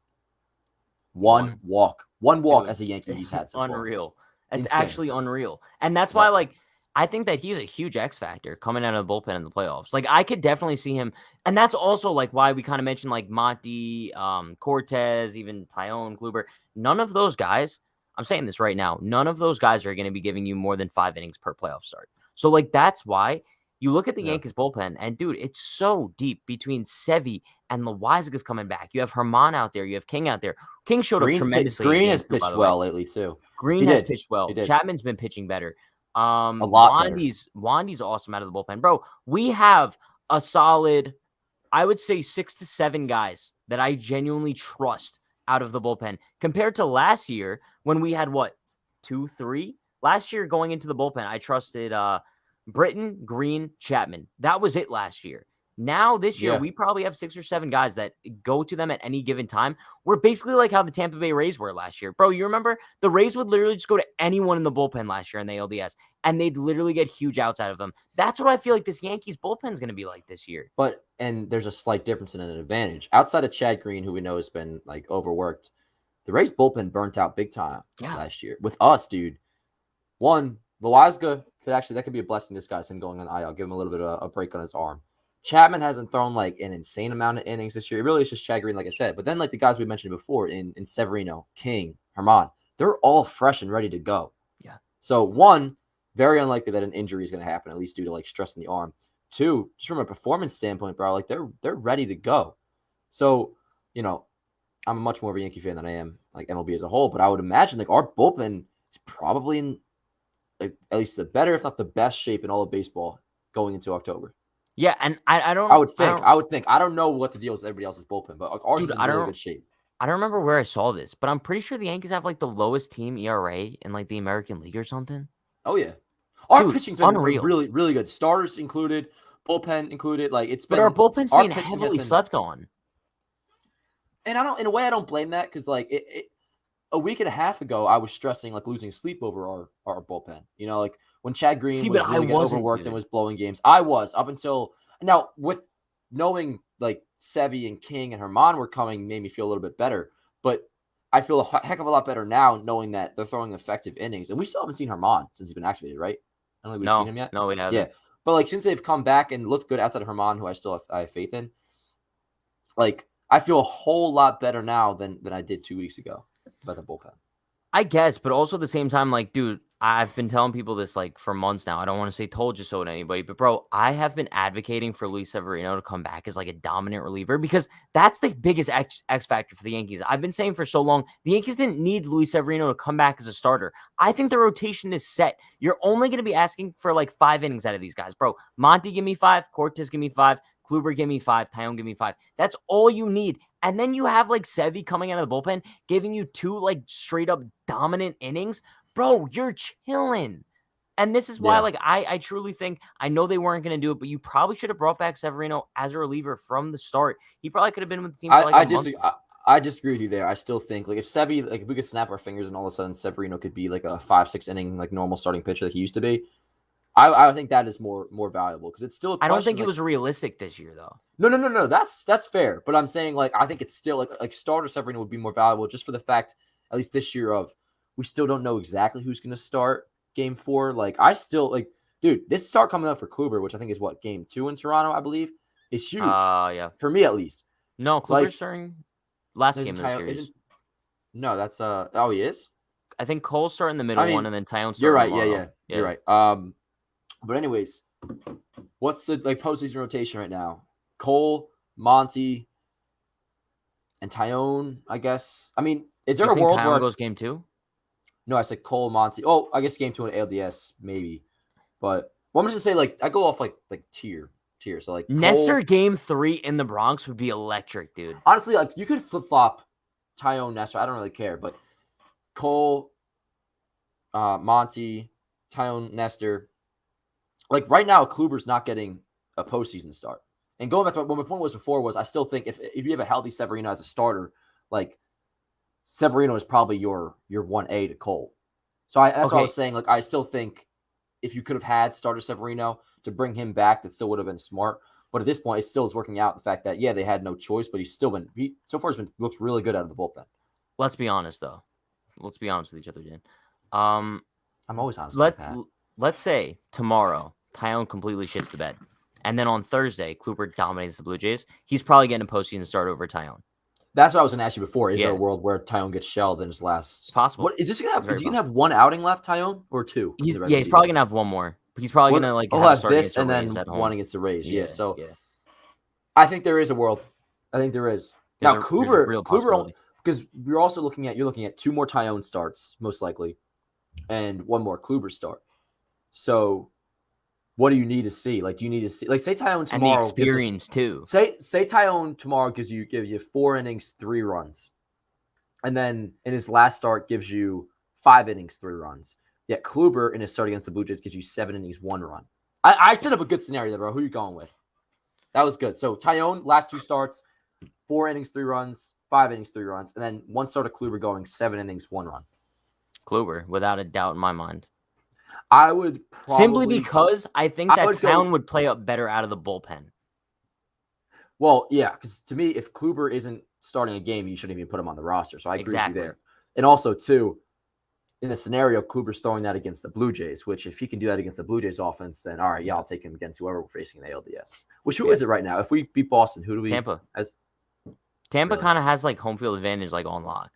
One walk. One walk as a Yankee he's had so far. Unreal. It's Insane. actually unreal. And that's why, like, I think that he's a huge X factor coming out of the bullpen in the playoffs. Like, I could definitely see him. And that's also, like, why we kind of mentioned, like, Monty, Cortez, even Tyone, Kluber. None of those guys, I'm saying this right now, none of those guys are going to be giving you more than 5 innings per playoff start. So, like, that's why you look at the Yankees bullpen, and, dude, it's so deep between Sevy and Loizaga coming back. You have Herman out there. You have King out there. King showed up tremendously. Green has pitched well lately, too. Green has pitched well. Chapman's been pitching better. A lot better. Wandy's awesome out of the bullpen. Bro, we have a solid, I would say 6 to 7 guys that I genuinely trust out of the bullpen compared to last year when we had, 2, 3? Last year going into the bullpen, I trusted Britton, Green, Chapman. That was it last year. Now, this year, we probably have 6 or 7 guys that go to them at any given time. We're basically like how the Tampa Bay Rays were last year. Bro, you remember? The Rays would literally just go to anyone in the bullpen last year in the LDS, and they'd literally get huge outs out of them. That's what I feel like this Yankees bullpen is going to be like this year. And there's a slight difference in an advantage. Outside of Chad Green, who we know has been, like, overworked, the Rays bullpen burnt out big time last year. With us, dude, one, Loizaga that could be a blessing in disguise, him going on IL. Give him a little bit of a break on his arm. Chapman hasn't thrown like an insane amount of innings this year. It really is just Chad Green, like I said. But then like the guys we mentioned before in Severino, King, Herman, they're all fresh and ready to go. Yeah. So one, very unlikely that an injury is going to happen, at least due to like stress in the arm. Two, just from a performance standpoint, bro, like they're ready to go. So, you know, I'm much more of a Yankee fan than I am like MLB as a whole. But I would imagine like our bullpen is probably in like at least the better, if not the best shape in all of baseball going into October. Yeah, and I would think. I don't know what the deal is with everybody else's bullpen, but ours is in really good shape. I don't remember where I saw this, but I'm pretty sure the Yankees have like the lowest team ERA in like the American League or something. Oh yeah, our pitching's been really, really good. Starters included, bullpen included. Like it's been. But our bullpen's being heavily slept on. And in a way, I don't blame that because like a week and a half ago, I was stressing like losing sleep over our bullpen. You know, like when Chad Green was really getting overworked and was blowing games. I was up until now with knowing like Sevy and King and Herman were coming made me feel a little bit better. But I feel a heck of a lot better now knowing that they're throwing effective innings. And we still haven't seen Herman since he's been activated, right? I don't think we've seen him yet. No, we haven't. Yeah. But like since they've come back and looked good outside of Herman, who I still have faith in, like I feel a whole lot better now than I did 2 weeks ago about the bullpen. I guess, but also at the same time, like, dude, I've been telling people this like for months now. I don't want to say told you so to anybody, but bro, I have been advocating for Luis Severino to come back as like a dominant reliever because that's the biggest X factor for the Yankees. I've been saying for so long, the Yankees didn't need Luis Severino to come back as a starter. I think the rotation is set. You're only going to be asking for like 5 innings out of these guys, bro. Monty, give me 5. Cortez, give me 5. Kluber, give me 5. Tyone, give me 5. That's all you need. And then you have like Sevy coming out of the bullpen, giving you 2 like straight up dominant innings. Bro, you're chilling. And this is why, like, I truly think, I know they weren't going to do it, but you probably should have brought back Severino as a reliever from the start. He probably could have been with the team for like a month. I disagree with you there. I still think, like, if Sevy, like, if we could snap our fingers and all of a sudden Severino could be like a 5-6 inning, like, normal starting pitcher like he used to be, I think that is more valuable because it's still a question. I don't think it was realistic this year, though. No. That's fair. But I'm saying, like, I think it's still, like starter Severino would be more valuable just for the fact, at least this year, of we still don't know exactly who's going to start game 4. Like, I still, like, dude, this start coming up for Kluber, which I think is what, game 2 in Toronto, I believe, is huge. Yeah. For me, at least. No, Kluber's starting last game of the series. No, that's, he is? I think Cole's starting the middle one, and then Tyone's starting You're right, yeah. You're right. But anyways, What's the postseason rotation right now? Cole, Monty, and Tyone, I guess. I mean, is there You a think world Tyone where goes game 2? no, I said Cole, Monty. Oh, I guess game 2 in ALDS, maybe. But I'm just gonna say I go off like tier. So like Nestor Cole. game 3 in the Bronx would be electric, dude. Honestly, like you could flip flop Tyone Nestor. I don't really care, but Cole, Monty, Tyone Nestor. Like right now, Kluber's not getting a postseason start. And going back to what my point was before was I still think if you have a healthy Severino as a starter, like Severino is probably your 1A to Cole. So that's what I was saying. Like I still think if you could have had starter Severino to bring him back, that still would have been smart. But at this point, it still is working out the fact that they had no choice, but he's still been so far looks really good out of the bullpen. Let's be honest though. Let's be honest with each other, Dan. I'm always honest with Pat. Let's say tomorrow Tyone completely shits the bed, and then on Thursday Kluber dominates the Blue Jays. He's probably getting a postseason start over Tyone. That's what I was going to ask you before. Is there a world where Tyone gets shelled in his last? Possible. What is this going to have? Is he going to have one outing left, Tyone, or two? He's probably going to have one more. He's probably going to have this and then one against the Rays. Yeah. So I think there is a world. I think there is. Now Kluber, because you're also looking at 2 more Tyone starts most likely, and 1 more Kluber start. So, what do you need to see? Like, do you need to see say Tyone tomorrow? And the experience too. Say Tyone tomorrow gives you 4 innings, 3 runs, and then in his last start gives you 5 innings, 3 runs. Yet Kluber in his start against the Blue Jays gives you 7 innings, 1 run. I set up a good scenario there, bro. Who are you going with? That was good. So Tyone, last 2 starts, 4 innings, 3 runs, 5 innings, 3 runs, and then 1 start of Kluber going 7 innings, 1 run. Kluber, without a doubt in my mind. I would probably simply because I think that Tyone would play up better out of the bullpen. Well, yeah, because to me, if Kluber isn't starting a game, you shouldn't even put him on the roster. So I agree with you there. And also, too, in the scenario, Kluber's throwing that against the Blue Jays, which if he can do that against the Blue Jays offense, then all right, I'll take him against whoever we're facing in the ALDS. Who is it right now? If we beat Boston, who do we? Tampa. Tampa really? Kind of has home field advantage on lock.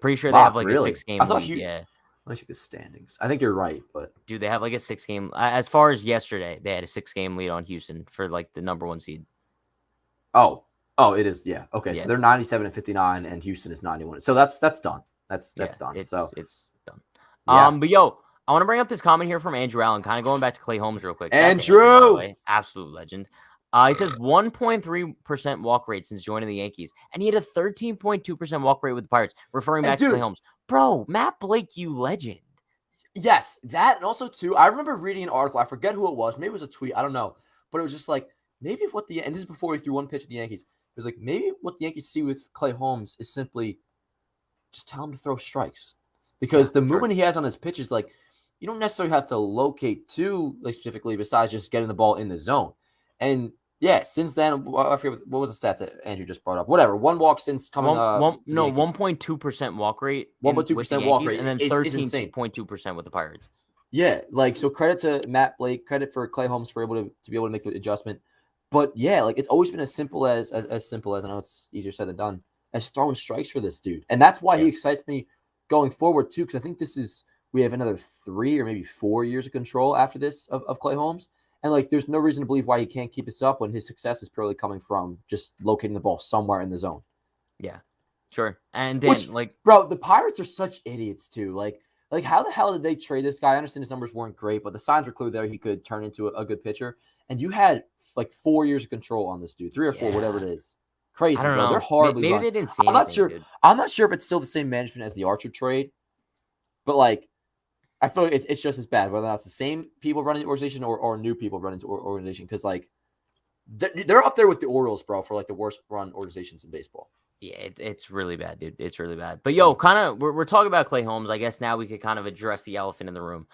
Pretty sure they have a 6-game lead. I think the standings. I think you're right, but dude, they have a 6-game. As far as yesterday, they had a 6-game lead on Houston for the number 1 seed. Oh, it is. Yeah. Okay. Yeah. So they're 97-59, and Houston is 91. So that's done. That's done. It's done. Yeah. But yo, I want to bring up this comment here from Andrew Allen, kind of going back to Clay Holmes real quick. Andrew, absolute legend. He says 1.3% walk rate since joining the Yankees, and he had a 13.2% walk rate with the Pirates, referring back to Clay Holmes. Bro, Matt Blake, you legend. Yes, that, and also, too, I remember reading an article. I forget who it was. Maybe it was a tweet. I don't know. But it was just maybe and this is before he threw 1 pitch at the Yankees. It was maybe what the Yankees see with Clay Holmes is simply just tell him to throw strikes. Because the movement he has on his pitches, you don't necessarily have to locate too, specifically, besides just getting the ball in the zone. And yeah, since then, I forget what was the stats that Andrew just brought up. Whatever, 1 walk since coming. 1.2% walk rate. 1.2% walk rate, and then 13.2% with the Pirates. Yeah, so credit to Matt Blake, credit for Clay Holmes for to be able to make the adjustment. But yeah, it's always been as simple as I know it's easier said than done, as throwing strikes for this dude, and that's why he excites me going forward too. Because I think we have another 3 or maybe 4 years of control after this of Clay Holmes. And there's no reason to believe why he can't keep this up when his success is purely coming from just locating the ball somewhere in the zone. Yeah, sure. And then, bro, the Pirates are such idiots too. How the hell did they trade this guy? I understand his numbers weren't great, but the signs were clear there he could turn into a good pitcher. And you had 4 years of control on this dude, 3 or 4, whatever it is. Crazy. I don't know. They're horribly. Maybe they didn't see I'm not sure. Dude. I'm not sure if it's still the same management as the Archer trade, but I feel it's just as bad, whether that's the same people running the organization or new people running the organization, because they're up there with the Orioles, bro, for the worst run organizations in baseball. Yeah, it's really bad, dude. It's really bad. But yo, we're talking about Clay Holmes. I guess now we could kind of address the elephant in the room,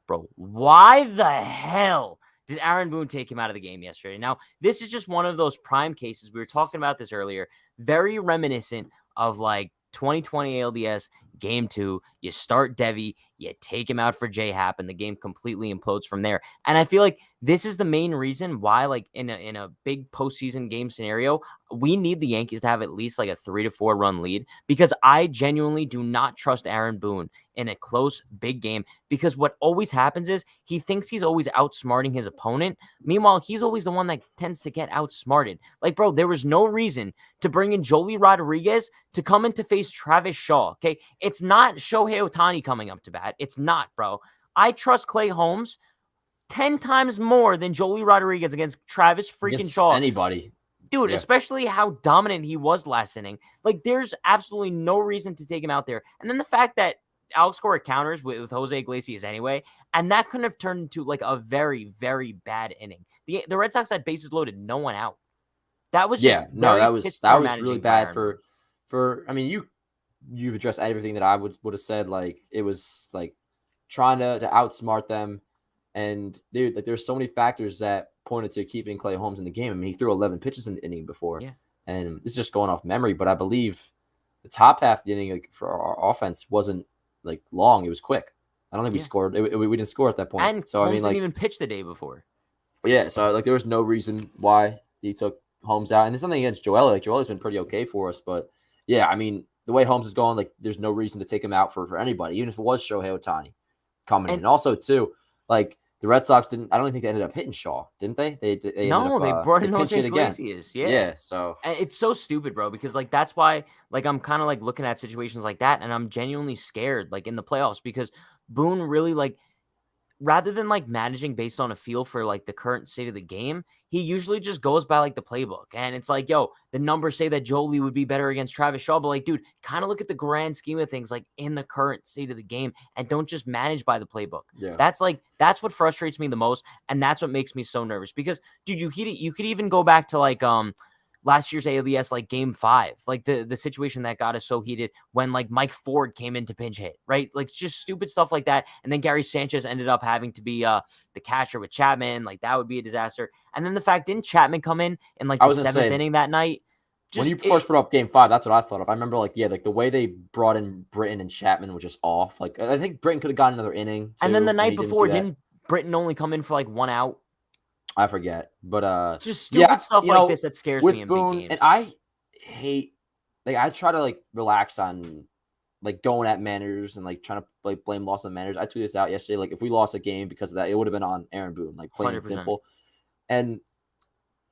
bro. Why the hell did Aaron Boone take him out of the game yesterday? Now, this is just one of those prime cases. We were talking about this earlier. Very reminiscent of 2020 ALDS game 2. You start Devi, You take him out for J-Hap, and the game completely implodes from there. And I feel like this is the main reason why, like in a big postseason game scenario, we need the Yankees to have at least like a 3-4 run lead, because I genuinely do not trust Aaron Boone in a close big game, because what always happens is he thinks he's always outsmarting his opponent. Meanwhile, he's always the one that tends to get outsmarted. Like, bro, there was no reason to bring in Jolie Rodriguez to come in to face Travis Shaw. Okay, it's not Shohei Ohtani coming up to bat. It's not, bro. I trust Clay Holmes 10 times more than Jolie Rodriguez against Travis freaking Against Shaw. anybody. Dude, Yeah. especially how dominant he was last inning. Like, there's absolutely no reason to take him out there. And then the fact that Alex scored counters with Jose Iglesias anyway, and that couldn't have turned into like a very, very bad inning. The Red Sox had bases loaded, no one out. That was just very that piss was poor really managing by bad Aaron Boone. for I mean, you've addressed everything that I would have said. Like, it was like trying to outsmart them. And dude, like, there's so many factors that pointed to keeping Clay Holmes in the game. I mean, he threw 11 pitches in the inning before. Yeah. And it's just going off memory, but I believe the top half of the inning, like, for our offense wasn't like long. It was quick. I don't think we scored. We didn't score at that point. And So Holmes I mean, like, didn't even pitch the day before. yeah. So like, there was no reason why he took Holmes out. And there's something against Joel. Like, Joel's been pretty okay for us, but yeah, I mean, the way Holmes is going, like, there's no reason to take him out for anybody, even if it was Shohei Ohtani coming in. And also too, like, the Red Sox didn't. I don't think they ended up hitting Shaw, didn't they? They brought in pinch Jose hit again. Iglesias. Yeah. So And it's so stupid, bro, because like that's why like I'm kind of like looking at situations like that, and I'm genuinely scared like in the playoffs, because Boone really, like, rather than like managing based on a feel for like the current state of the game, he usually just goes by like the playbook. And it's like, yo, the numbers say that Jolie would be better against Travis Shaw, but like, dude, kind of look at the grand scheme of things, like in the current state of the game, and don't just manage by the playbook. yeah. That's what frustrates me the most, and that's what makes me so nervous, because dude, you could even go back to like last year's ALDS, like game 5, like the situation that got us so heated when like Mike Ford came in to pinch hit, right? Like just stupid stuff like that. And then Gary Sanchez ended up having to be the catcher with Chapman. Like that would be a disaster. And then the fact, didn't Chapman come in like the 7th inning that night? When you first brought up game 5, that's what I thought of. I remember like the way they brought in Britton and Chapman was just off. Like, I think Britton could have gotten another inning too, and then the night before, didn't Britton only come in for like 1 out? I forget, but just stupid stuff like this that scares me in Boone, big games. and I hate, like, I try to like relax on like going at managers and like trying to like blame loss on managers. I tweeted this out yesterday. Like, if we lost a game because of that, it would have been on Aaron Boone, like, plain 100%. And simple. And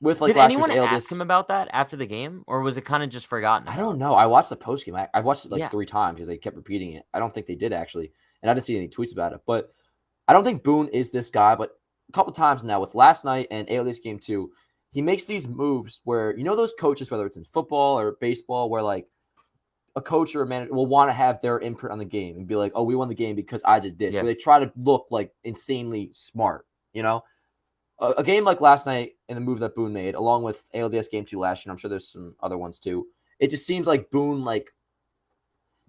with like, did anyone ask him about that after the game, or was it kind of just forgotten? I don't know. I watched the post game. I watched it like 3 times because they kept repeating it. I don't think they did actually, and I didn't see any tweets about it. But I don't think Boone is this guy, but a couple times now with last night and ALDS game 2, he makes these moves where, you know, those coaches, whether it's in football or baseball, where like a coach or a manager will want to have their input on the game and be like, oh, we won the game because I did this. Where they try to look like insanely smart, you know? A game like last night and the move that Boone made, along with ALDS game 2 last year, I'm sure there's some other ones too. It just seems like Boone, like,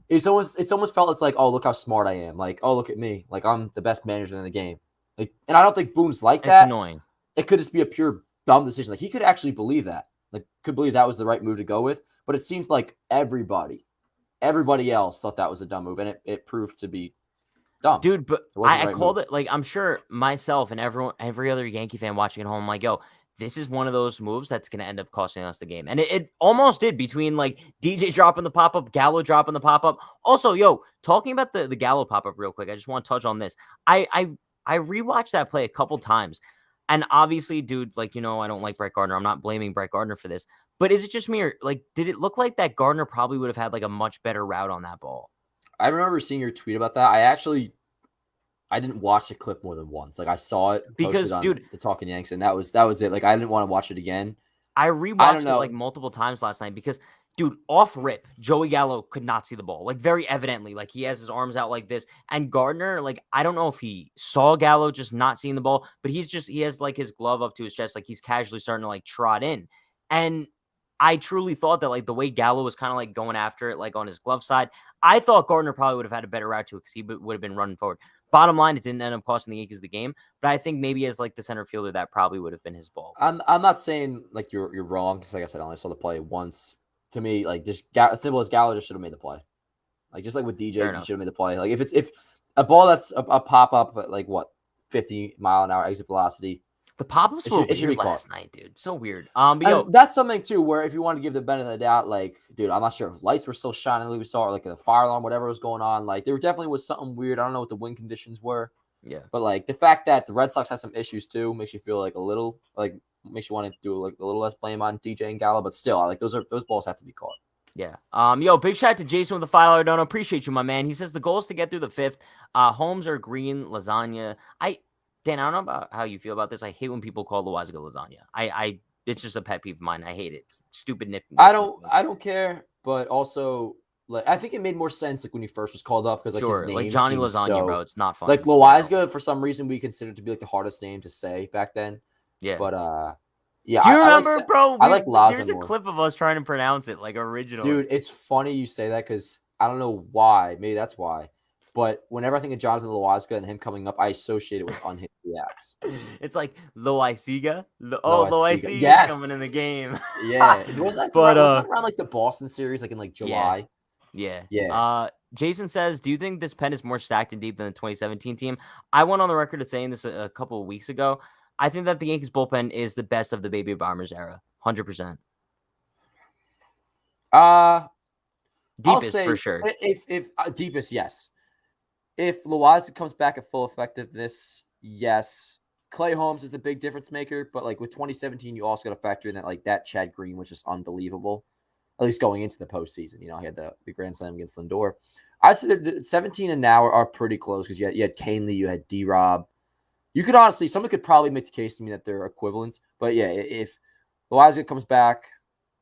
it's almost felt it's like, oh, look how smart I am. Like, oh, look at me. Like, I'm the best manager in the game. Like, and I don't think Boone's like that. It's annoying. It could just be a pure dumb decision. Like, he could actually believe that. Like, could believe that was the right move to go with. But it seems like everybody else thought that was a dumb move, and it proved to be dumb. Dude, but I called it, like, I'm sure myself and every other Yankee fan watching at home, like, yo, this is one of those moves that's going to end up costing us the game. And it almost did, between like DJ dropping the pop-up, Gallo dropping the pop-up. Also, yo, talking about the Gallo pop-up real quick, I just want to touch on this. I rewatched that play a couple times. And obviously, dude, like, you know, I don't like Brett Gardner. I'm not blaming Brett Gardner for this. But is it just me, or like, did it look like that Gardner probably would have had like a much better route on that ball? I remember seeing your tweet about that. I didn't watch the clip more than once. Like, I saw it because, on dude, the Talking Yanks, and that was it. Like, I didn't want to watch it again. I rewatched it like multiple times last night because, dude, off rip, Joey Gallo could not see the ball. Like, very evidently, like, he has his arms out like this. And Gardner, like, I don't know if he saw Gallo just not seeing the ball, but he has like his glove up to his chest, like he's casually starting to like trot in. And I truly thought that, like, the way Gallo was kind of like going after it, like on his glove side, I thought Gardner probably would have had a better route to it because he would have been running forward. Bottom line, it didn't end up costing the Yankees the game, but I think maybe as like the center fielder, that probably would have been his ball. I'm not saying like you're wrong, because like I said, I only saw the play once. To me, like, just as simple as Gallo just should have made the play. Like, just like with DJ, he should have made the play. Like, if A ball that's a pop up at like what 50-mile-an-hour exit velocity. The pop-ups were It should be weird caught. last night, dude. So weird. But yo, And that's something too, where if you want to give the benefit of the doubt, like, dude, I'm not sure if lights were still shining, like we saw, or like the fire alarm, whatever was going on. Like, there definitely was something weird. I don't know what the wind conditions were. yeah. But like the fact that the Red Sox had some issues too makes you feel like a little like makes you want to do like a little less blame on DJ and Gallo. But still, like those balls have to be caught. Yeah. Yo, big shout out to Jason with the $5 donut. Appreciate you, my man. He says the goal is to get through the 5th. Homes are green lasagna. Dan, I don't know about how you feel about this. I hate when people call Loizaga lasagna. It's just a pet peeve of mine. I hate it. It's stupid nip. I don't care, but also like I think it made more sense like when he first was called up because like his name like Johnny seems Lasagna, so, bro. It's not fun. Like Loizaga, for some reason, we considered to be like the hardest name to say back then. Yeah. But yeah. Do you remember, bro? I like Laza There's a more. clip of us trying to pronounce it like originally. Dude, it's funny you say that because I don't know why. Maybe that's why. But whenever I think of Jonathan Loizaga and him coming up, I associate it with Unhinged reacts. It's like Loizaga. Loizaga yes. coming in the game. Yeah. Wasn't that around like the Boston series, like in like July? Yeah. Jason says, do you think this pen is more stacked and deep than the 2017 team? I went on the record of saying this a couple of weeks ago. I think that the Yankees bullpen is the best of the Baby Bombers era. 100%. Deepest, for sure. If deepest, yes. If Loizaga comes back at full effectiveness, yes. Clay Holmes is the big difference maker, but like with 2017, you also got to factor in that like that Chad Green was just unbelievable. At least going into the postseason, he had the Grand Slam against Lindor. I say that 17 and now are pretty close because you had Canely, you had D-Rob. You could honestly, someone could probably make the case to me that they're equivalents. But yeah, if Loizaga comes back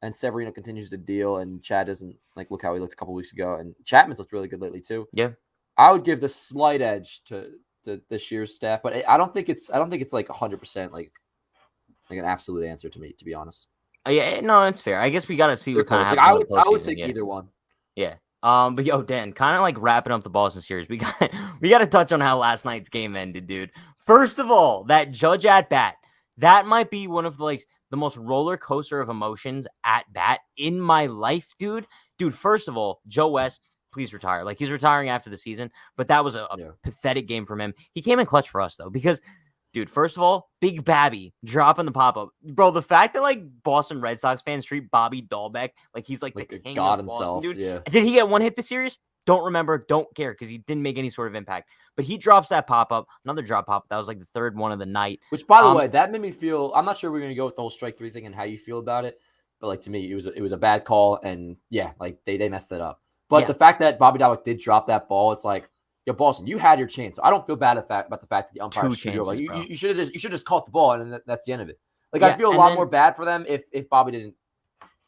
and Severino continues to deal and Chad doesn't like look how he looked a couple weeks ago, and Chapman's looked really good lately too. Yeah, I would give the slight edge to this year's staff, but I don't think it's like 100% like an absolute answer to me, to be honest. Yeah, no, it's fair. I guess we got to see what kind of happens. I would take either one. Yeah. But yo, Dan, kind of like wrapping up the Boston series, we got to touch on how last night's game ended, dude. First of all, that Judge at bat, that might be one of the most roller coaster of emotions at bat in my life, dude. Dude, first of all, Joe West, please retire. Like, he's retiring after the season, but that was a pathetic game from him. He came in clutch for us though, because dude, first of all, Big Babby dropping the pop-up. Bro, the fact that like Boston Red Sox fans treat Bobby Dahlbeck like he's like the king god of Boston, himself, dude. Yeah. Did he get one hit this series? Don't remember, don't care, because he didn't make any sort of impact. But he drops that pop-up, another drop pop. That was like the third one of the night. Which, by the way, that made me feel, I'm not sure we're going to go with the whole strike three thing and how you feel about it. But like to me, it was a bad call. And yeah, like they messed it up. But the fact that Bobby Dahlbeck did drop that ball, it's like, yo, Boston, you had your chance. I don't feel bad about the fact that the umpire you should have just caught the ball, and that's the end of it. Like I feel a lot more bad for them if Bobby didn't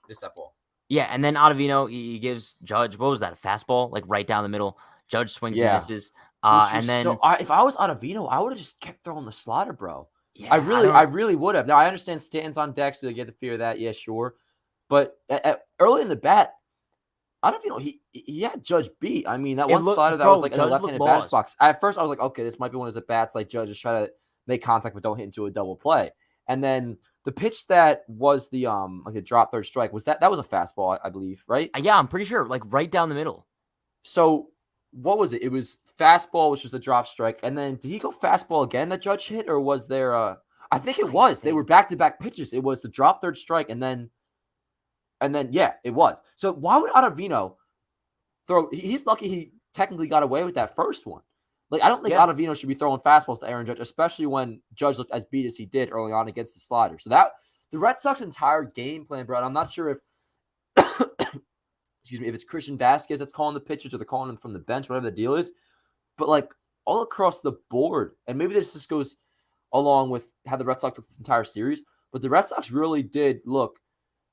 miss that ball. Yeah, and then Ottavino, he gives Judge, what was that, a fastball, like right down the middle. Judge swings and misses. And then if I was Ottavino, I would have just kept throwing the slider, bro. Yeah, I really would have. Now I understand Stanton's on deck, so you get the fear of that. Yeah, sure. But early in the bat, Ottavino, he had Judge beat. I mean, that slider that was like in the left-handed batter's box. At first, I was like, okay, this might be one of his at-bats. Like Judge is trying to make contact, but don't hit into a double play. And then the pitch that was the drop third strike was that was a fastball, I believe, right? Yeah, I'm pretty sure, like right down the middle. So what was it? It was fastball, which was the drop strike, and then did he go fastball again that Judge hit, or was there I think it was. They were back-to-back pitches. It was the drop third strike, and then yeah, it was. So why would Ottavino throw? He's lucky he technically got away with that first one. Like, I don't think Ottavino should be throwing fastballs to Aaron Judge, especially when Judge looked as beat as he did early on against the slider. So that the Red Sox entire game plan, bro. I'm not sure if excuse me, if it's Christian Vasquez that's calling the pitches or they're calling them from the bench, whatever the deal is. But like all across the board, and maybe this just goes along with how the Red Sox looked this entire series, but the Red Sox really did look,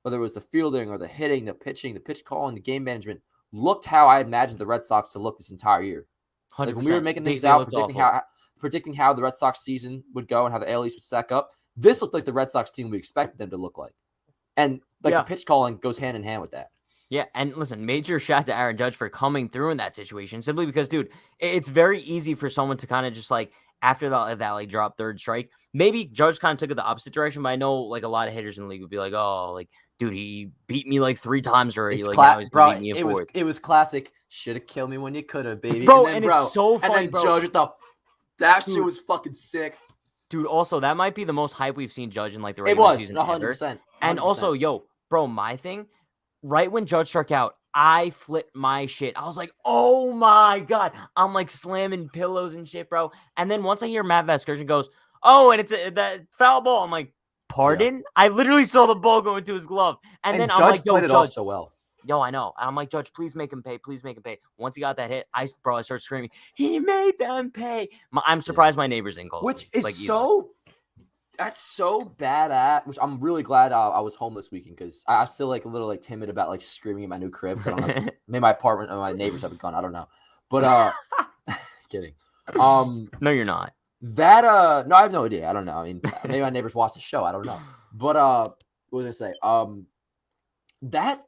whether it was the fielding or the hitting, the pitching, the pitch calling, the game management, looked how I imagined the Red Sox to look this entire year. 100%. Like when we were making things out, predicting how the Red Sox season would go and how the AL East would stack up, this looked like the Red Sox team we expected them to look like. And the pitch calling goes hand in hand with that. Yeah, and listen, major shout to Aaron Judge for coming through in that situation, simply because, dude, it's very easy for someone to kind of just like after that like drop third strike, maybe Judge kind of took it the opposite direction. But I know like a lot of hitters in the league would be like, oh, like dude, he beat me like 3 times already. It's Like now he's gonna bro. beat me in It was fourth. it was classic. Should have killed me when you could have, baby. Bro, And then, it's so funny, and then bro. Judge with that shit was fucking sick. Dude, also that might be the most hype we've seen Judge in like the It regular was season 100%. ever. And also, yo, bro, my thing, right when Judge struck out, I flipped my shit. I was like, oh my God. I'm like slamming pillows and shit, bro. And then once I hear Matt Vasgersian goes, oh, and it's that foul ball. I'm like, pardon? Yeah. I literally saw the ball go into his glove. And then Judge I'm like, yo, played it off so well. Yo, I know. And I'm like, Judge, please make him pay. Please make him pay. Once he got that hit, I started screaming, he made them pay. I'm surprised my neighbors didn't call Which me. is like, that's so badass. Which I'm really glad I was home this weekend because I'm still like a little like timid about like screaming in my new crib. I don't know. Maybe my apartment and my neighbors haven't gone. I don't know. But kidding. No, you're not. That no, I have no idea. I don't know. I mean, maybe my neighbors watch the show. I don't know. But what was I say? That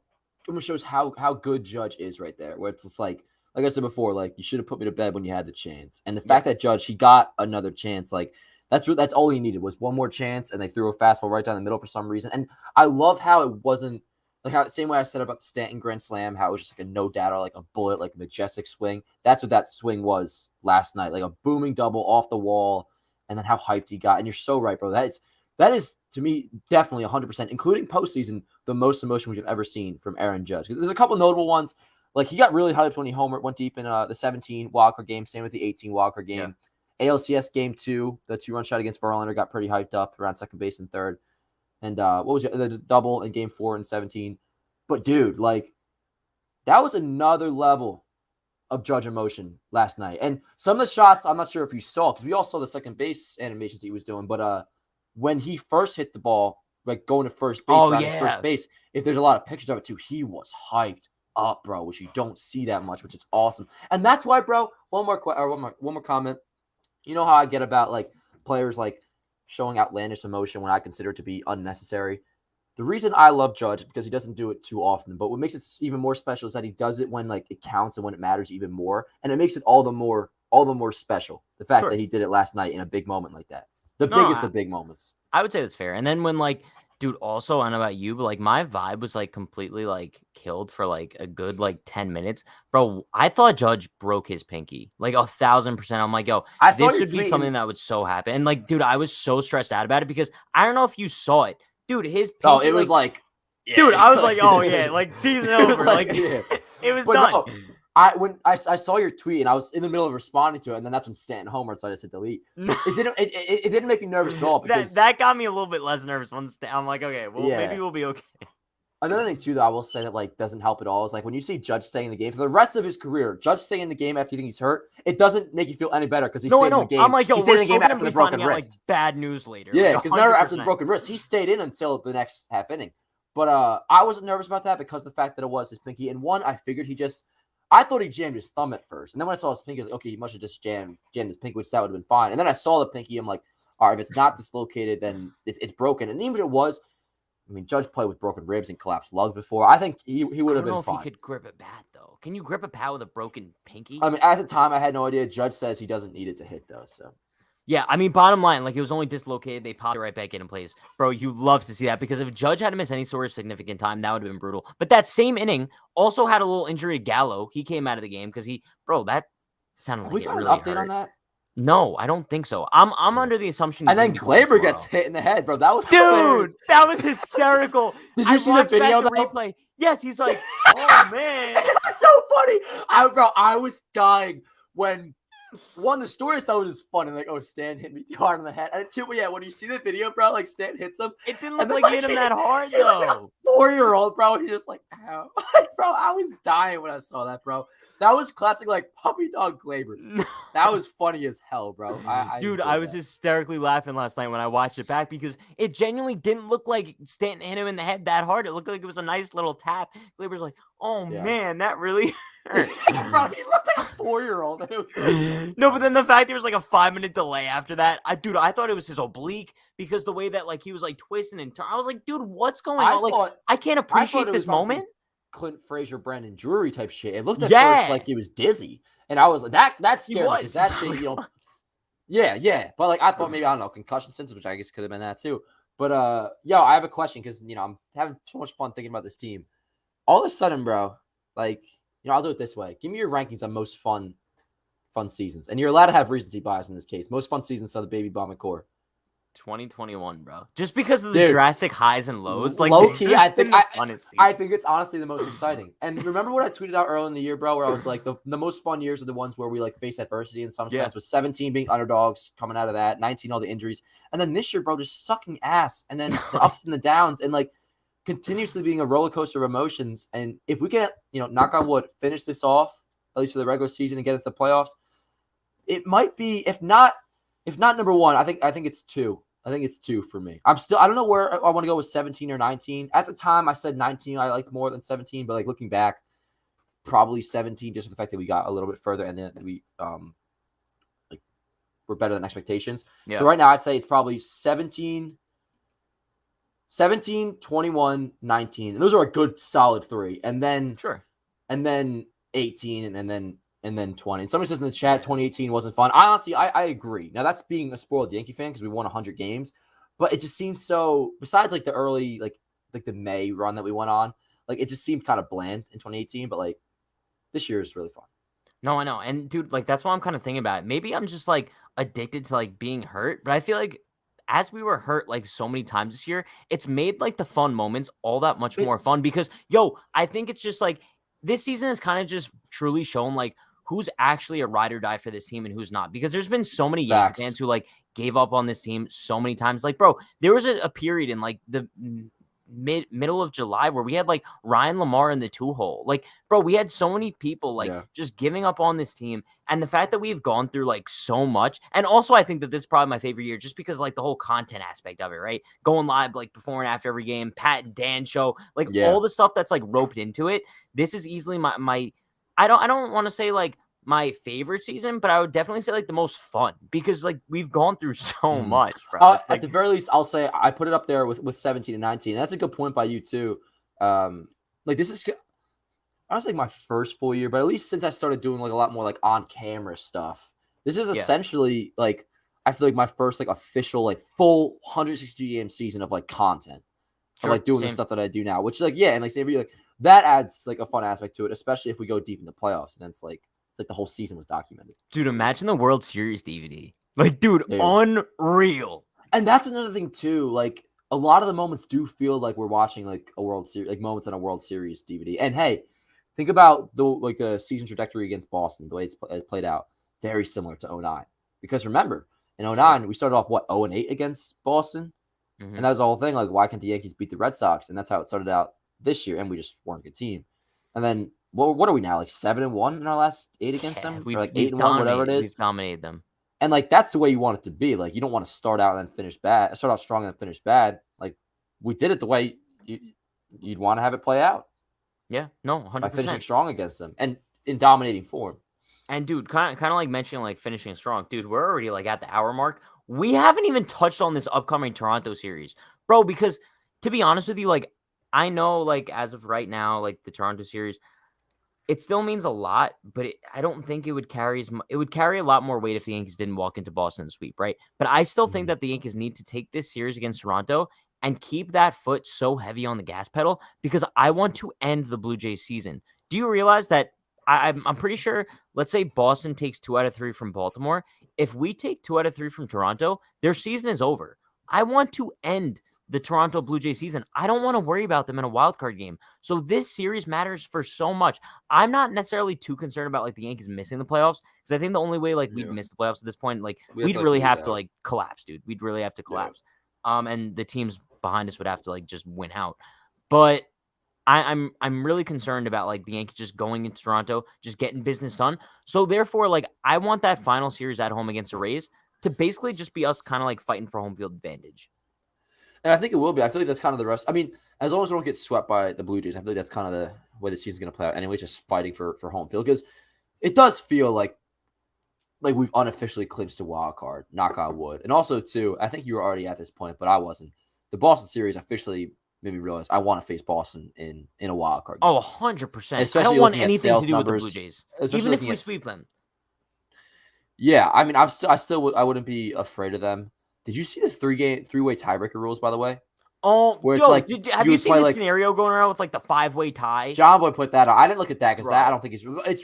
almost shows how good Judge is right there. Where it's just like I said before, like you should have put me to bed when you had the chance. And the fact that Judge, he got another chance, like that's all he needed was one more chance, and they threw a fastball right down the middle for some reason. And I love how it wasn't like how the same way I said about the Stanton grand slam, how it was just like a no doubt or like a bullet, like a majestic swing. That's what that swing was last night, like a booming double off the wall, and then how hyped he got. And you're so right, bro. That is to me definitely 100%, including postseason, the most emotion we've ever seen from Aaron Judge. There's a couple notable ones. Like he got really hyped when he went deep in the 17 wildcard game. Same with the 18 wildcard game. Yeah. ALCS game 2, the 2-run shot against Verlander got pretty hyped up around second base and third. And what was it? The double in game 4 and 17. But dude, like that was another level of Judge emotion last night. And some of the shots, I'm not sure if you saw, because we all saw the second base animations he was doing. But when he first hit the ball, like going to first base, first base, if there's a lot of pictures of it too, he was hyped up, bro, which you don't see that much, which is awesome. And that's why, bro, one more comment. You know how I get about like players like showing outlandish emotion when I consider it to be unnecessary. The reason I love Judge because he doesn't do it too often, but what makes it even more special is that he does it when like it counts and when it matters even more, and it makes it all the more special. The fact that he did it last night in a big moment like that, biggest of big moments. I would say that's fair. And then when like, dude, also I don't know about you, but like my vibe was like completely like killed for like a good like 10 minutes, bro. I thought Judge broke his pinky like 1,000%. I'm like, yo, this would be something that would so happen. And like, dude, I was so stressed out about it because I don't know if you saw it. Dude, his pinky, oh, it was like yeah. Dude, I was like, oh yeah, like season over. Like yeah. It was done. No, when I saw your tweet and I was in the middle of responding to it, and then that's when Stanton homered, so I just hit delete. It didn't make me nervous at all because that got me a little bit less nervous once I'm like, okay, well maybe we'll be okay. Another thing too that I will say that like doesn't help at all is like when you see Judge staying in the game for the rest of his career, Judge staying in the game after you think he's hurt, it doesn't make you feel any better because he stayed in the game. I'm like, yo, he stayed in the game after the broken wrist. Like, bad news later. Yeah, because remember after the broken wrist, he stayed in until the next half inning. But I wasn't nervous about that because of the fact that it was his pinky. And one, I figured I thought he jammed his thumb at first. And then when I saw his pinky, I was like, okay, he must have just jammed his pinky, which that would have been fine. And then I saw the pinky. I'm like, all right, if it's not dislocated, then it's broken. And even if it was, I mean, Judge played with broken ribs and collapsed lugs before. I think he would have been fine. I don't know if he could grip it bad, though. Can you grip a bat with a broken pinky? I mean, at the time, I had no idea. Judge says he doesn't need it to hit, though, so. Yeah, I mean, bottom line, like, it was only dislocated. They popped it right back in place. Bro, you love to see that because if Judge had to miss any sort of significant time, that would have been brutal. But that same inning also had a little injury to Gallo. He came out of the game because that sounded like it really hurt. We got an update on that? No, I don't think so. I'm under the assumption. And then Glaber gets hit in the head, bro. That was dude. That was hysterical. Did you see the video? The replay. Yes, he's like, oh man, it was so funny. I was dying when. One, the story itself was funny. Like, oh, Stan hit me too hard on the head. And two, yeah, when you see the video, bro, like Stan hits him. It didn't look like he hit him that hard, though. He was like a 4-year-old, bro. He just like, ow. Bro, I was dying when I saw that, bro. That was classic, like, puppy dog Glaber. That was funny as hell, bro. I was hysterically laughing last night when I watched it back because it genuinely didn't look like Stanton hit him in the head that hard. It looked like it was a nice little tap. Glaber's like, oh, man, that really Bro, he looked like a 4-year-old. No, but then the fact there was like a 5-minute delay after that, I thought it was his oblique because the way that like he was like twisting and turning. I was like, dude, what's going on? I can't appreciate this moment. Clint Frazier, Brandon Drury type shit. It looked at first like he was dizzy, and I was like, that scared me because that shit, Yeah. But like I thought maybe, I don't know, concussion symptoms, which I guess could have been that too. But yo, I have a question because I'm having so much fun thinking about this team. All of a sudden, bro, like, I'll do it this way. Give me your rankings on most fun seasons. And you're allowed to have recency bias in this case. Most fun seasons of the Baby Bomb and Core. 2021, bro. Just because of the Dude, drastic highs and lows, like low this key, has been the funnest season. I think it's honestly the most exciting. And remember what I tweeted out early in the year, bro, where I was like, the most fun years are the ones where we like face adversity in some sense, with 17 being underdogs coming out of that, 19 all the injuries, and then this year, bro, just sucking ass, and then the ups and the downs, and like continuously being a roller coaster of emotions. And if we can, knock on wood, finish this off at least for the regular season and get us to the playoffs, it might be, if not number one, I think it's two. I think it's two for me. I don't know where I want to go with 17 or 19. At the time, I said 19 I liked more than 17, but like looking back, probably 17, just for the fact that we got a little bit further and then we like we're better than expectations. Yeah. So right now, I'd say it's probably 17, 21, 19. And those are a good solid three. And then and then 18 and then 20. And somebody says in the chat, 2018 wasn't fun. Honestly, I agree. Now, that's being a spoiled Yankee fan because we won 100 games. But it just seems so, besides like the early, like the May run that we went on, like it just seemed kind of bland in 2018. But like this year is really fun. No, I know. And dude, like that's what I'm kind of thinking about. Maybe I'm just like addicted to like being hurt. But I feel like as we were hurt like so many times this year, it's made like the fun moments all that much more fun because, I think it's just like this season has kind of just truly shown like who's actually a ride or die for this team and who's not. Because there's been so many Yankee fans who like gave up on this team so many times. Like, bro, there was a period in like the middle of July where we had like Ryan Lamar in the 2-hole. Like, bro, we had so many people like just giving up on this team. And the fact that we've gone through like so much. And also I think that this is probably my favorite year just because like the whole content aspect of it, right? Going live like before and after every game, Pat and Dan show, like all the stuff that's like roped into it. This is easily my I don't want to say like my favorite season, but I would definitely say like the most fun because like we've gone through so much, bro. At the very least, I'll say I put it up there with 17 and 19. And that's a good point by you too. Like this is honestly like my first full year, but at least since I started doing like a lot more like on camera stuff, this is essentially like I feel like my first like official like full 160 game season of like content. Of like doing the stuff that I do now, which is like and like say like that adds like a fun aspect to it, especially if we go deep in the playoffs and it's like the whole season was documented. Dude, imagine the World Series DVD. Like, dude, unreal. And that's another thing too. Like a lot of the moments do feel like we're watching like a World Series, like moments on a World Series DVD. And hey, think about the season trajectory against Boston, the way it's played out, very similar to 09. Because remember, in 09, we started off 0-8 against Boston. Mm-hmm. And that was the whole thing. Like, why can't the Yankees beat the Red Sox? And that's how it started out this year. And we just weren't a good team. And then, what are we now? Like 7-1 in our last 8 against them? Or like 8-1, whatever it is. We've dominated them. And like that's the way you want it to be. Like you don't want to start out and then finish bad. Start out strong and then finish bad. Like we did it the way you'd want to have it play out. Yeah, no, 100%. By finishing strong against them and in dominating form. And dude, kind of like mentioning like finishing strong. Dude, we're already like at the hour mark. We haven't even touched on this upcoming Toronto series, bro. Because to be honest with you, like I know, like as of right now, like the Toronto series, it still means a lot, but I don't think it would carry it would carry a lot more weight if the Yankees didn't walk into Boston and sweep, right? But I still think that the Yankees need to take this series against Toronto and keep that foot so heavy on the gas pedal because I want to end the Blue Jays season. Do you realize that I'm pretty sure, let's say Boston takes 2 out of 3 from Baltimore. If we take 2 out of 3 from Toronto, their season is over. I want to end the Toronto Blue Jays season. I don't want to worry about them in a wild card game. So this series matters for so much. I'm not necessarily too concerned about like the Yankees missing the playoffs because I think the only way like we'd miss the playoffs at this point, like we'd really have to like collapse, dude. We'd really have to collapse. And the teams behind us would have to like just win out. But I'm really concerned about like the Yankees just going into Toronto, just getting business done. So therefore, like I want that final series at home against the Rays to basically just be us kind of like fighting for home field advantage. And I think it will be. I feel like that's kind of the rest. I mean, as long as we don't get swept by the Blue Jays, I feel like that's kind of the way the season's going to play out anyway, just fighting for home field. Because it does feel like we've unofficially clinched a wild card, knock on wood. And also, too, I think you were already at this point, but I wasn't. The Boston series officially made me realize I want to face Boston in a wild card game. Oh, 100%. I don't want anything to do with the Blue Jays, even if we sweep them. Yeah, I mean, I wouldn't be afraid of them. Did you see the three-way tiebreaker rules, by the way? Oh, Where it's yo, like have you you would seen play this like scenario going around with like the 5-way tie? John Boy put that on. I didn't look at that because that I Bro. don't think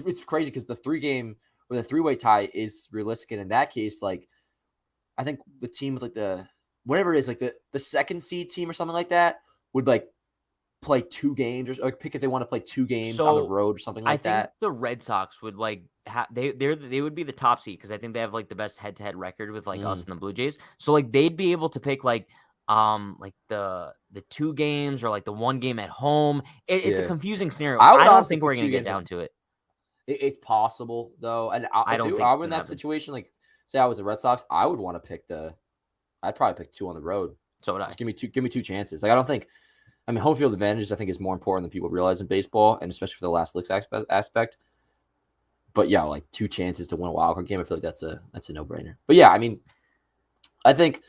it's crazy because the three-game or the three-way tie is realistic, and in that case, like I think the team with like the whatever it is, like the second seed team or something like that would like play 2 games or pick if they want to play 2 games on the So road or something I like think that. the Red Sox would like they would be the top seed because I think they have like the best head-to-head record with like us Mm, and the Blue Jays. So like they'd be able to pick like the 2 games or like the 1 game at home. It's a yeah, confusing scenario. I would I don't honestly think we're pick gonna two get games. down to it. It's possible though, and I don't think I it's were in gonna that happen. situation, like say I was the Red Sox, I would want to pick I'd probably pick 2 on the road. So would I. Just give me 2 chances. Like I don't think, I mean, home field advantage I think is more important than people realize in baseball, and especially for the last licks aspect. But yeah, like 2 chances to win a wild card game, I feel like that's a no brainer. But yeah, I mean, I think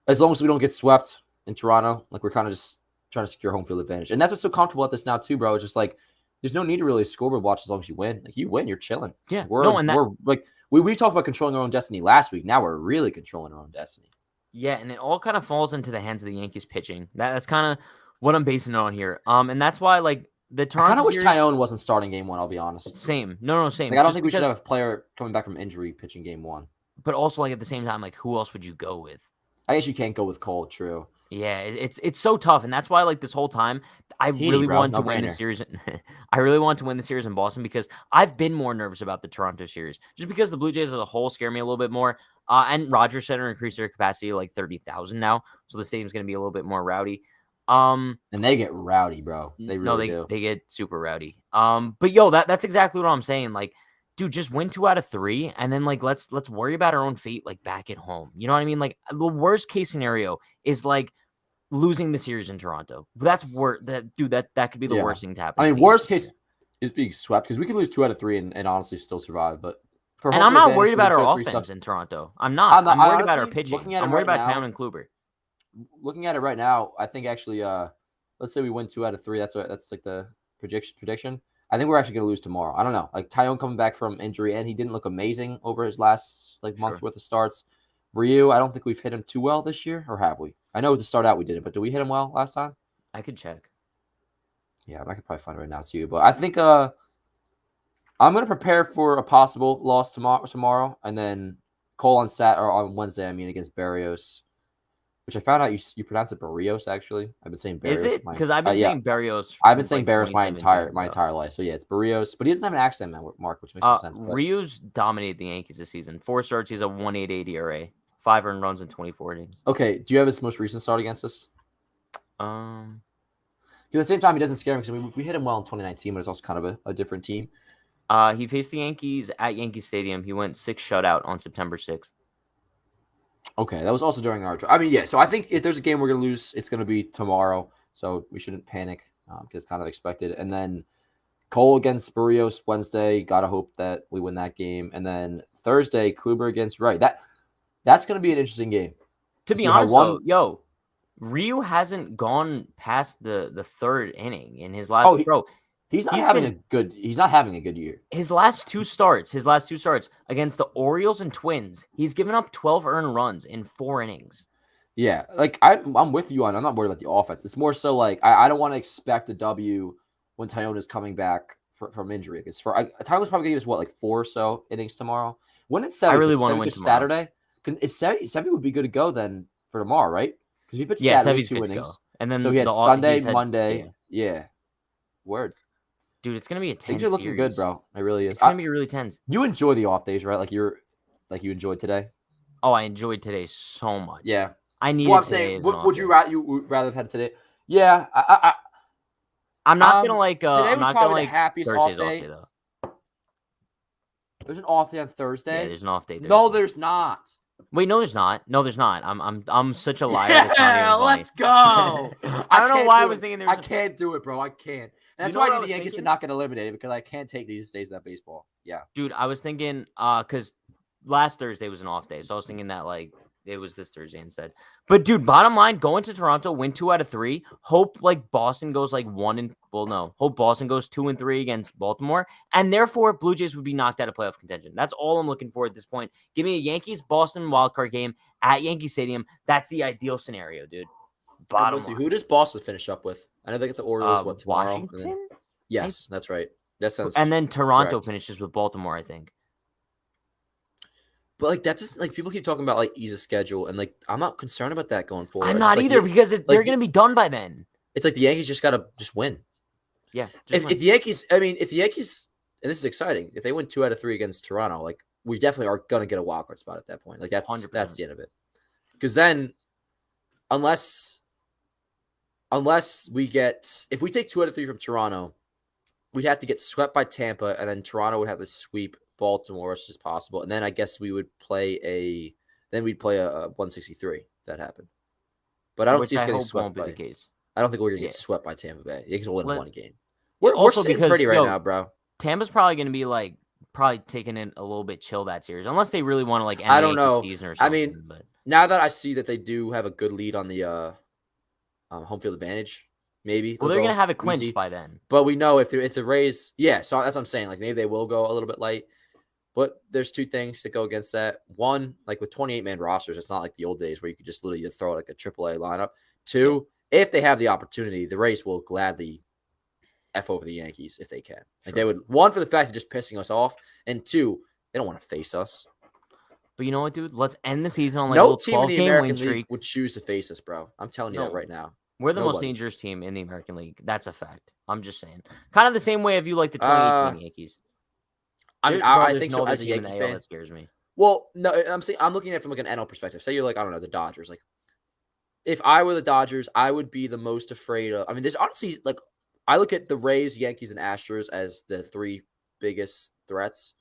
as long as we don't get swept in Toronto, like we're kind of just trying to secure home field advantage, and that's what's so comfortable at this now too, bro. It's just like there's no need to really scoreboard watch as long as you win. Like you win, you're chilling. Yeah. We're No, and that we're like we talked about controlling our own destiny last week. Now we're really controlling our own destiny. yeah, and it all kind of falls into the hands of the Yankees pitching. That's kind of what I'm basing it on here. And that's why like the I kind Toronto of wish series, Tyone wasn't starting game one. I'll be honest. same. No, Like same. I don't Just think we should because, have a player coming back from injury pitching game one. but also like at the same time, like who else would you go with? I guess you can't go with Cole. True. Yeah, it's so tough, and that's why like this whole time I Heaney, really bro, wanted to no win the brainer. series. I really wanted to win the series in Boston because I've been more nervous about the Toronto series just because the Blue Jays as a whole scare me a little bit more. And Rogers Center increased their capacity to like 30,000 now, so the stadium's going to be a little bit more rowdy. And they get rowdy, bro. They No, really do. they get super rowdy. But yo, that's exactly what I'm saying. Like, dude, just win 2 out of 3, and then like let's worry about our own fate like back at home. You know what I mean? Like the worst case scenario is like losing the series in Toronto. That's that could be the Yeah. worst thing to happen I to mean, the worst Yankees. case is being swept because we could lose 2 out of 3 and honestly still survive. But for And home I'm field not advantage, worried losing about two our out of three offense sucks. in Toronto. I'm not. I'm I worried about our honestly pitching. looking at it I'm worried right about Town now. and Kluber. Looking at it right now, I think actually, let's say we win 2 out of 3. That's like the prediction. I think we're actually going to lose tomorrow. I don't know. Like Tyone coming back from injury, and he didn't look amazing over his last like month's Sure. worth of starts. Ryu, I don't think we've hit him too well this year, or have we? I know to start out we didn't, but did we hit him well last time? I could check. Yeah, I could probably find it right now too. But I think I'm gonna prepare for a possible loss tomorrow, and then Cole on Wednesday. I mean against Barrios, which I found out you pronounce it Barrios. Actually, I've been saying Is Barrios. it? Because I've been Yeah, saying Barrios I've been since saying like Barrios my 2017. So. entire life. So yeah, it's Barrios, but he doesn't have an accent, Mark, which makes no sense. But Ryu's dominated the Yankees this season. 4 starts, he's a 1.88 ERA, 5 earned runs in 24 innings. okay, do you have his most recent start against us? Because at the same time, he doesn't scare me because we hit him well in 2019, but it's also kind of a different team. He faced the Yankees at Yankee Stadium. He went 6 shutout on September 6th. Okay, that was also during our. I mean, yeah. So I think if there's a game we're gonna lose, it's gonna be tomorrow. So we shouldn't panic because it's kind of expected. And then Cole against Barrios Wednesday. Gotta hope that we win that game. And then Thursday, Kluber against Wright. That's gonna be an interesting game. To be See how honest, though, Ryu hasn't gone past the 3rd inning in his last. He's not having a good year. His last two starts against the Orioles and Twins, he's given up 12 earned runs in 4 innings. Yeah, like I'm with you on. I'm not worried about the offense. It's more so like I don't want to expect a W when Tyone is coming back from injury. Because Tyone's probably gonna give us what, like 4 or so innings tomorrow. When it's 7, I really want to win tomorrow. Saturday. Sevy would be good to go then for tomorrow, right? Because he pitched Saturday Sevy's 2 innings. And then so he had Sunday, Monday. Yeah. Word. Dude, it's gonna be a tense. Things are looking good, bro. It really is. It's gonna be really tense. You enjoy the off days, right? Like you enjoyed today. Oh, I enjoyed today so much. Yeah, I needed. Well, I'm saying, would you rather have had it today? Yeah, I'm not gonna like. Today was not probably the happiest off day. Though. There's an off day on Thursday. Yeah, there's an off day. No, there's not. Wait, no, there's not. No, there's not. I'm such a liar. Yeah, let's go. I don't know why I was thinking there was. I can't do it, bro. I can't. That's why I need the Yankees to not get eliminated because I can't take these days of that baseball. Yeah, dude, I was thinking because last Thursday was an off day, so I was thinking that like It was this Thursday instead. But dude, bottom line, going to Toronto, win 2 out of 3. Hope like Boston goes like 1 no. Hope Boston goes 2-3 against Baltimore, and therefore Blue Jays would be knocked out of playoff contention. That's all I'm looking for at this point. Give me a Yankees Boston wildcard game at Yankee Stadium. That's the ideal scenario, dude. Bottom line. Who does Boston finish up with? I know they get the Orioles tomorrow. Washington? Yes, that's right. That sounds. And then Toronto correct. finishes with Baltimore, I think. But like that just like people keep talking about like ease of schedule, and like I'm not concerned about that going forward. I'm not either because they're gonna be done by then. It's like the Yankees just gotta win. Yeah. If the Yankees, and this is exciting. If they win 2 out of 3 against Toronto, like we definitely are gonna get a wild card spot at that point. Like that's 100%. That's the end of it. Because then, unless we get, if we take 2 out of 3 from Toronto, we'd have to get swept by Tampa, and then Toronto would have to sweep Baltimore as possible, and then I guess we'd play a 163 if that happened. But I don't see us getting swept by. I don't think we're gonna get swept by Tampa Bay. Yankees will win 1 game. We're sitting pretty right now, bro. Tampa's probably gonna be like taking it a little bit chill that series, unless they really want to like end I don't know. season or something. I mean, now that I see that they do have a good lead on the home field advantage. Maybe they're gonna have it clinched by then. But we know if the Rays, so that's what I'm saying. Like maybe they will go a little bit light. But there's 2 things that go against that. One, like with 28-man rosters, it's not like the old days where you could just literally throw like a AAA lineup. 2, if they have the opportunity, the Rays will gladly F over the Yankees if they can. Like they would, 1, for the fact of just pissing us off, and 2, they don't want to face us. But you know what, dude? Let's end the season on like no a little 12-game win streak. Would choose to face us, bro. I'm telling you that right now. We're the most dangerous team in the American League. That's a fact. I'm just saying. Kind of the same way if you like the 2018 Yankees. I think so. As a Yankee fan, that scares me. Well, no, I'm looking at it from like an NL perspective. Say you're like, I don't know, the Dodgers. Like, if I were the Dodgers, I would be the most afraid of. I mean, there's honestly like, I look at the Rays, Yankees, and Astros as the 3 biggest threats.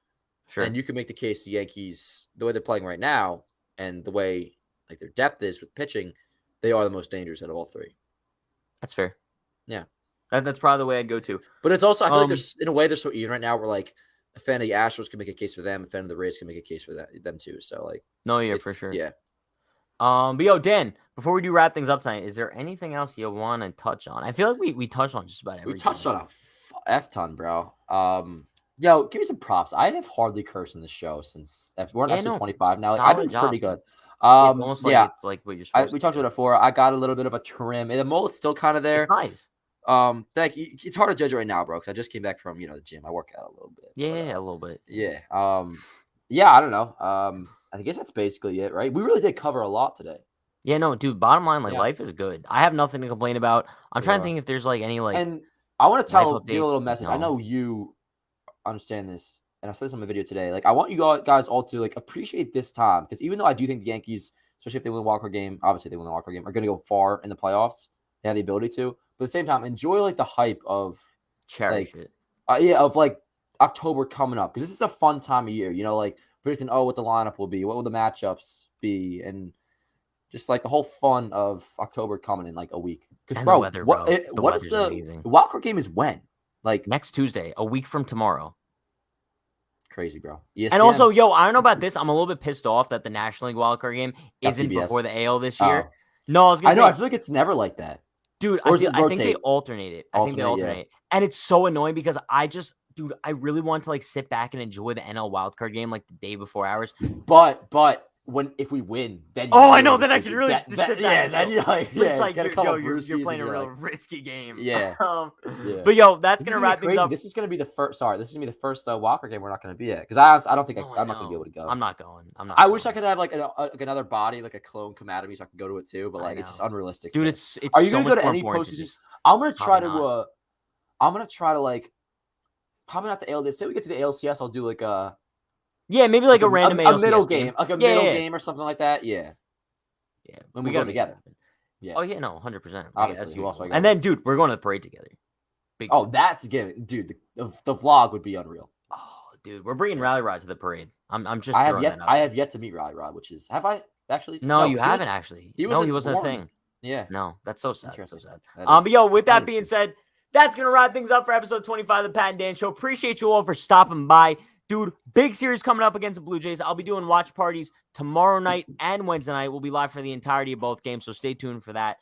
Sure. And you can make the case the Yankees, the way they're playing right now, and the way like their depth is with pitching, they are the most dangerous out of all 3. That's fair. Yeah, that's probably the way I'd go to. But it's also I feel like there's in a way they're so even right now. We're like. A fan of the Astros can make a case for them. A fan of the Rays can make a case for them too. So like, for sure. Yeah. But yo, Dan, before we do wrap things up tonight, is there anything else you want to touch on? I feel like we touched on just about everything. We touched on a F ton, bro. Yo, give me some props. I have hardly cursed in the show since we're on episode 25 now. Like, I've been pretty good. Almost like it's like what you're supposed to. We talked about it before. I got a little bit of a trim. And the mole's still kind of there. It's nice. Thank you. It's hard to judge right now, bro, because I just came back from the gym. I work out a little bit. Yeah, a little bit. Yeah. I don't know. I guess that's basically it, right? We really did cover a lot today. Yeah, no, dude. Bottom line, life is good. I have nothing to complain about. I'm trying to think if there's like any like. And I want to give a little message. I know you understand this, and I said this on my video today. Like, I want you guys all to like appreciate this time, because even though I do think the Yankees, especially if they win the wildcard game, obviously they win the wildcard game, are going to go far in the playoffs. They have the ability to. But at the same time, enjoy like the hype of cherish it. Of like October coming up, because this is a fun time of year. Like predicting what the lineup will be, what will the matchups be, and just like the whole fun of October coming in like a week. Because bro, what is the wildcard game is when? Like next Tuesday, a week from tomorrow. Crazy, bro. ESPN. And also, I don't know about this. I'm a little bit pissed off that the National League wildcard game isn't before the AL this year. No, I was gonna say. I feel like it's never like that. Dude, I think they alternate it. I think they alternate. Yeah. And it's so annoying because I really want to like sit back and enjoy the NL wildcard game like the day before ours. But if we win, then I know, then I can really just sit back. Yeah, then you're like, you're playing a real risky game. Yeah. But that's gonna wrap things up. This is gonna be the first. Sorry, this is gonna be the first wildcard game we're not gonna be at, because I don't think I'm not gonna be able to go. I'm not going. I wish I could have like another body, like a clone come out of me, so I can go to it too. But like, it's just unrealistic. Dude, it's. Are you gonna go to any postseason? I'm gonna try to like. Probably not the ALDS. Say we get to the ALCS, I'll do like a. Yeah, maybe like a random middle game, like a middle game or something like that. Yeah. Yeah. When we go together. Yeah. Oh yeah, no, 100%. Obviously, and then, dude, we're going to the parade together. That's given, dude. The vlog would be unreal. Oh, dude, we're bringing Rally Rod to the parade. I'm just. I have yet to meet Rally Rod, which is. Have I actually? No, you haven't actually. He wasn't a thing. Yeah. No, that's so sad. So sad. But with that being said, that's gonna wrap things up for episode 25 of the Pat and Dan Show. Appreciate you all for stopping by. Dude, big series coming up against the Blue Jays. I'll be doing watch parties tomorrow night and Wednesday night. We'll be live for the entirety of both games, so stay tuned for that.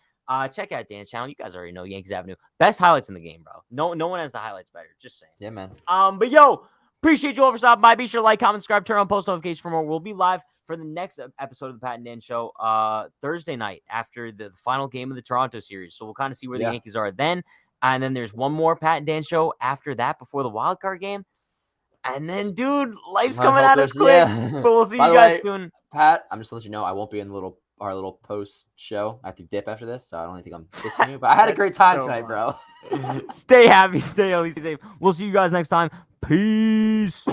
Check out Dan's channel. You guys already know Yankees Avenue. Best highlights in the game, bro. No one has the highlights better. Just saying. Yeah, man. But yo, appreciate you all for stopping by. Be sure to like, comment, subscribe, turn on post notifications for more. We'll be live for the next episode of the Pat and Dan Show Thursday night after the final game of the Toronto series. So we'll kind of see where the Yankees are then. And then there's one more Pat and Dan Show after that before the wild card game. And then, dude, life's coming at us quick. But we'll see you guys soon. Pat, I'm just letting you know I won't be in our little post show. I have to dip after this, so I don't think I'm dissing you. But I had a great time tonight, bro. Stay happy, stay healthy, stay safe. We'll see you guys next time. Peace.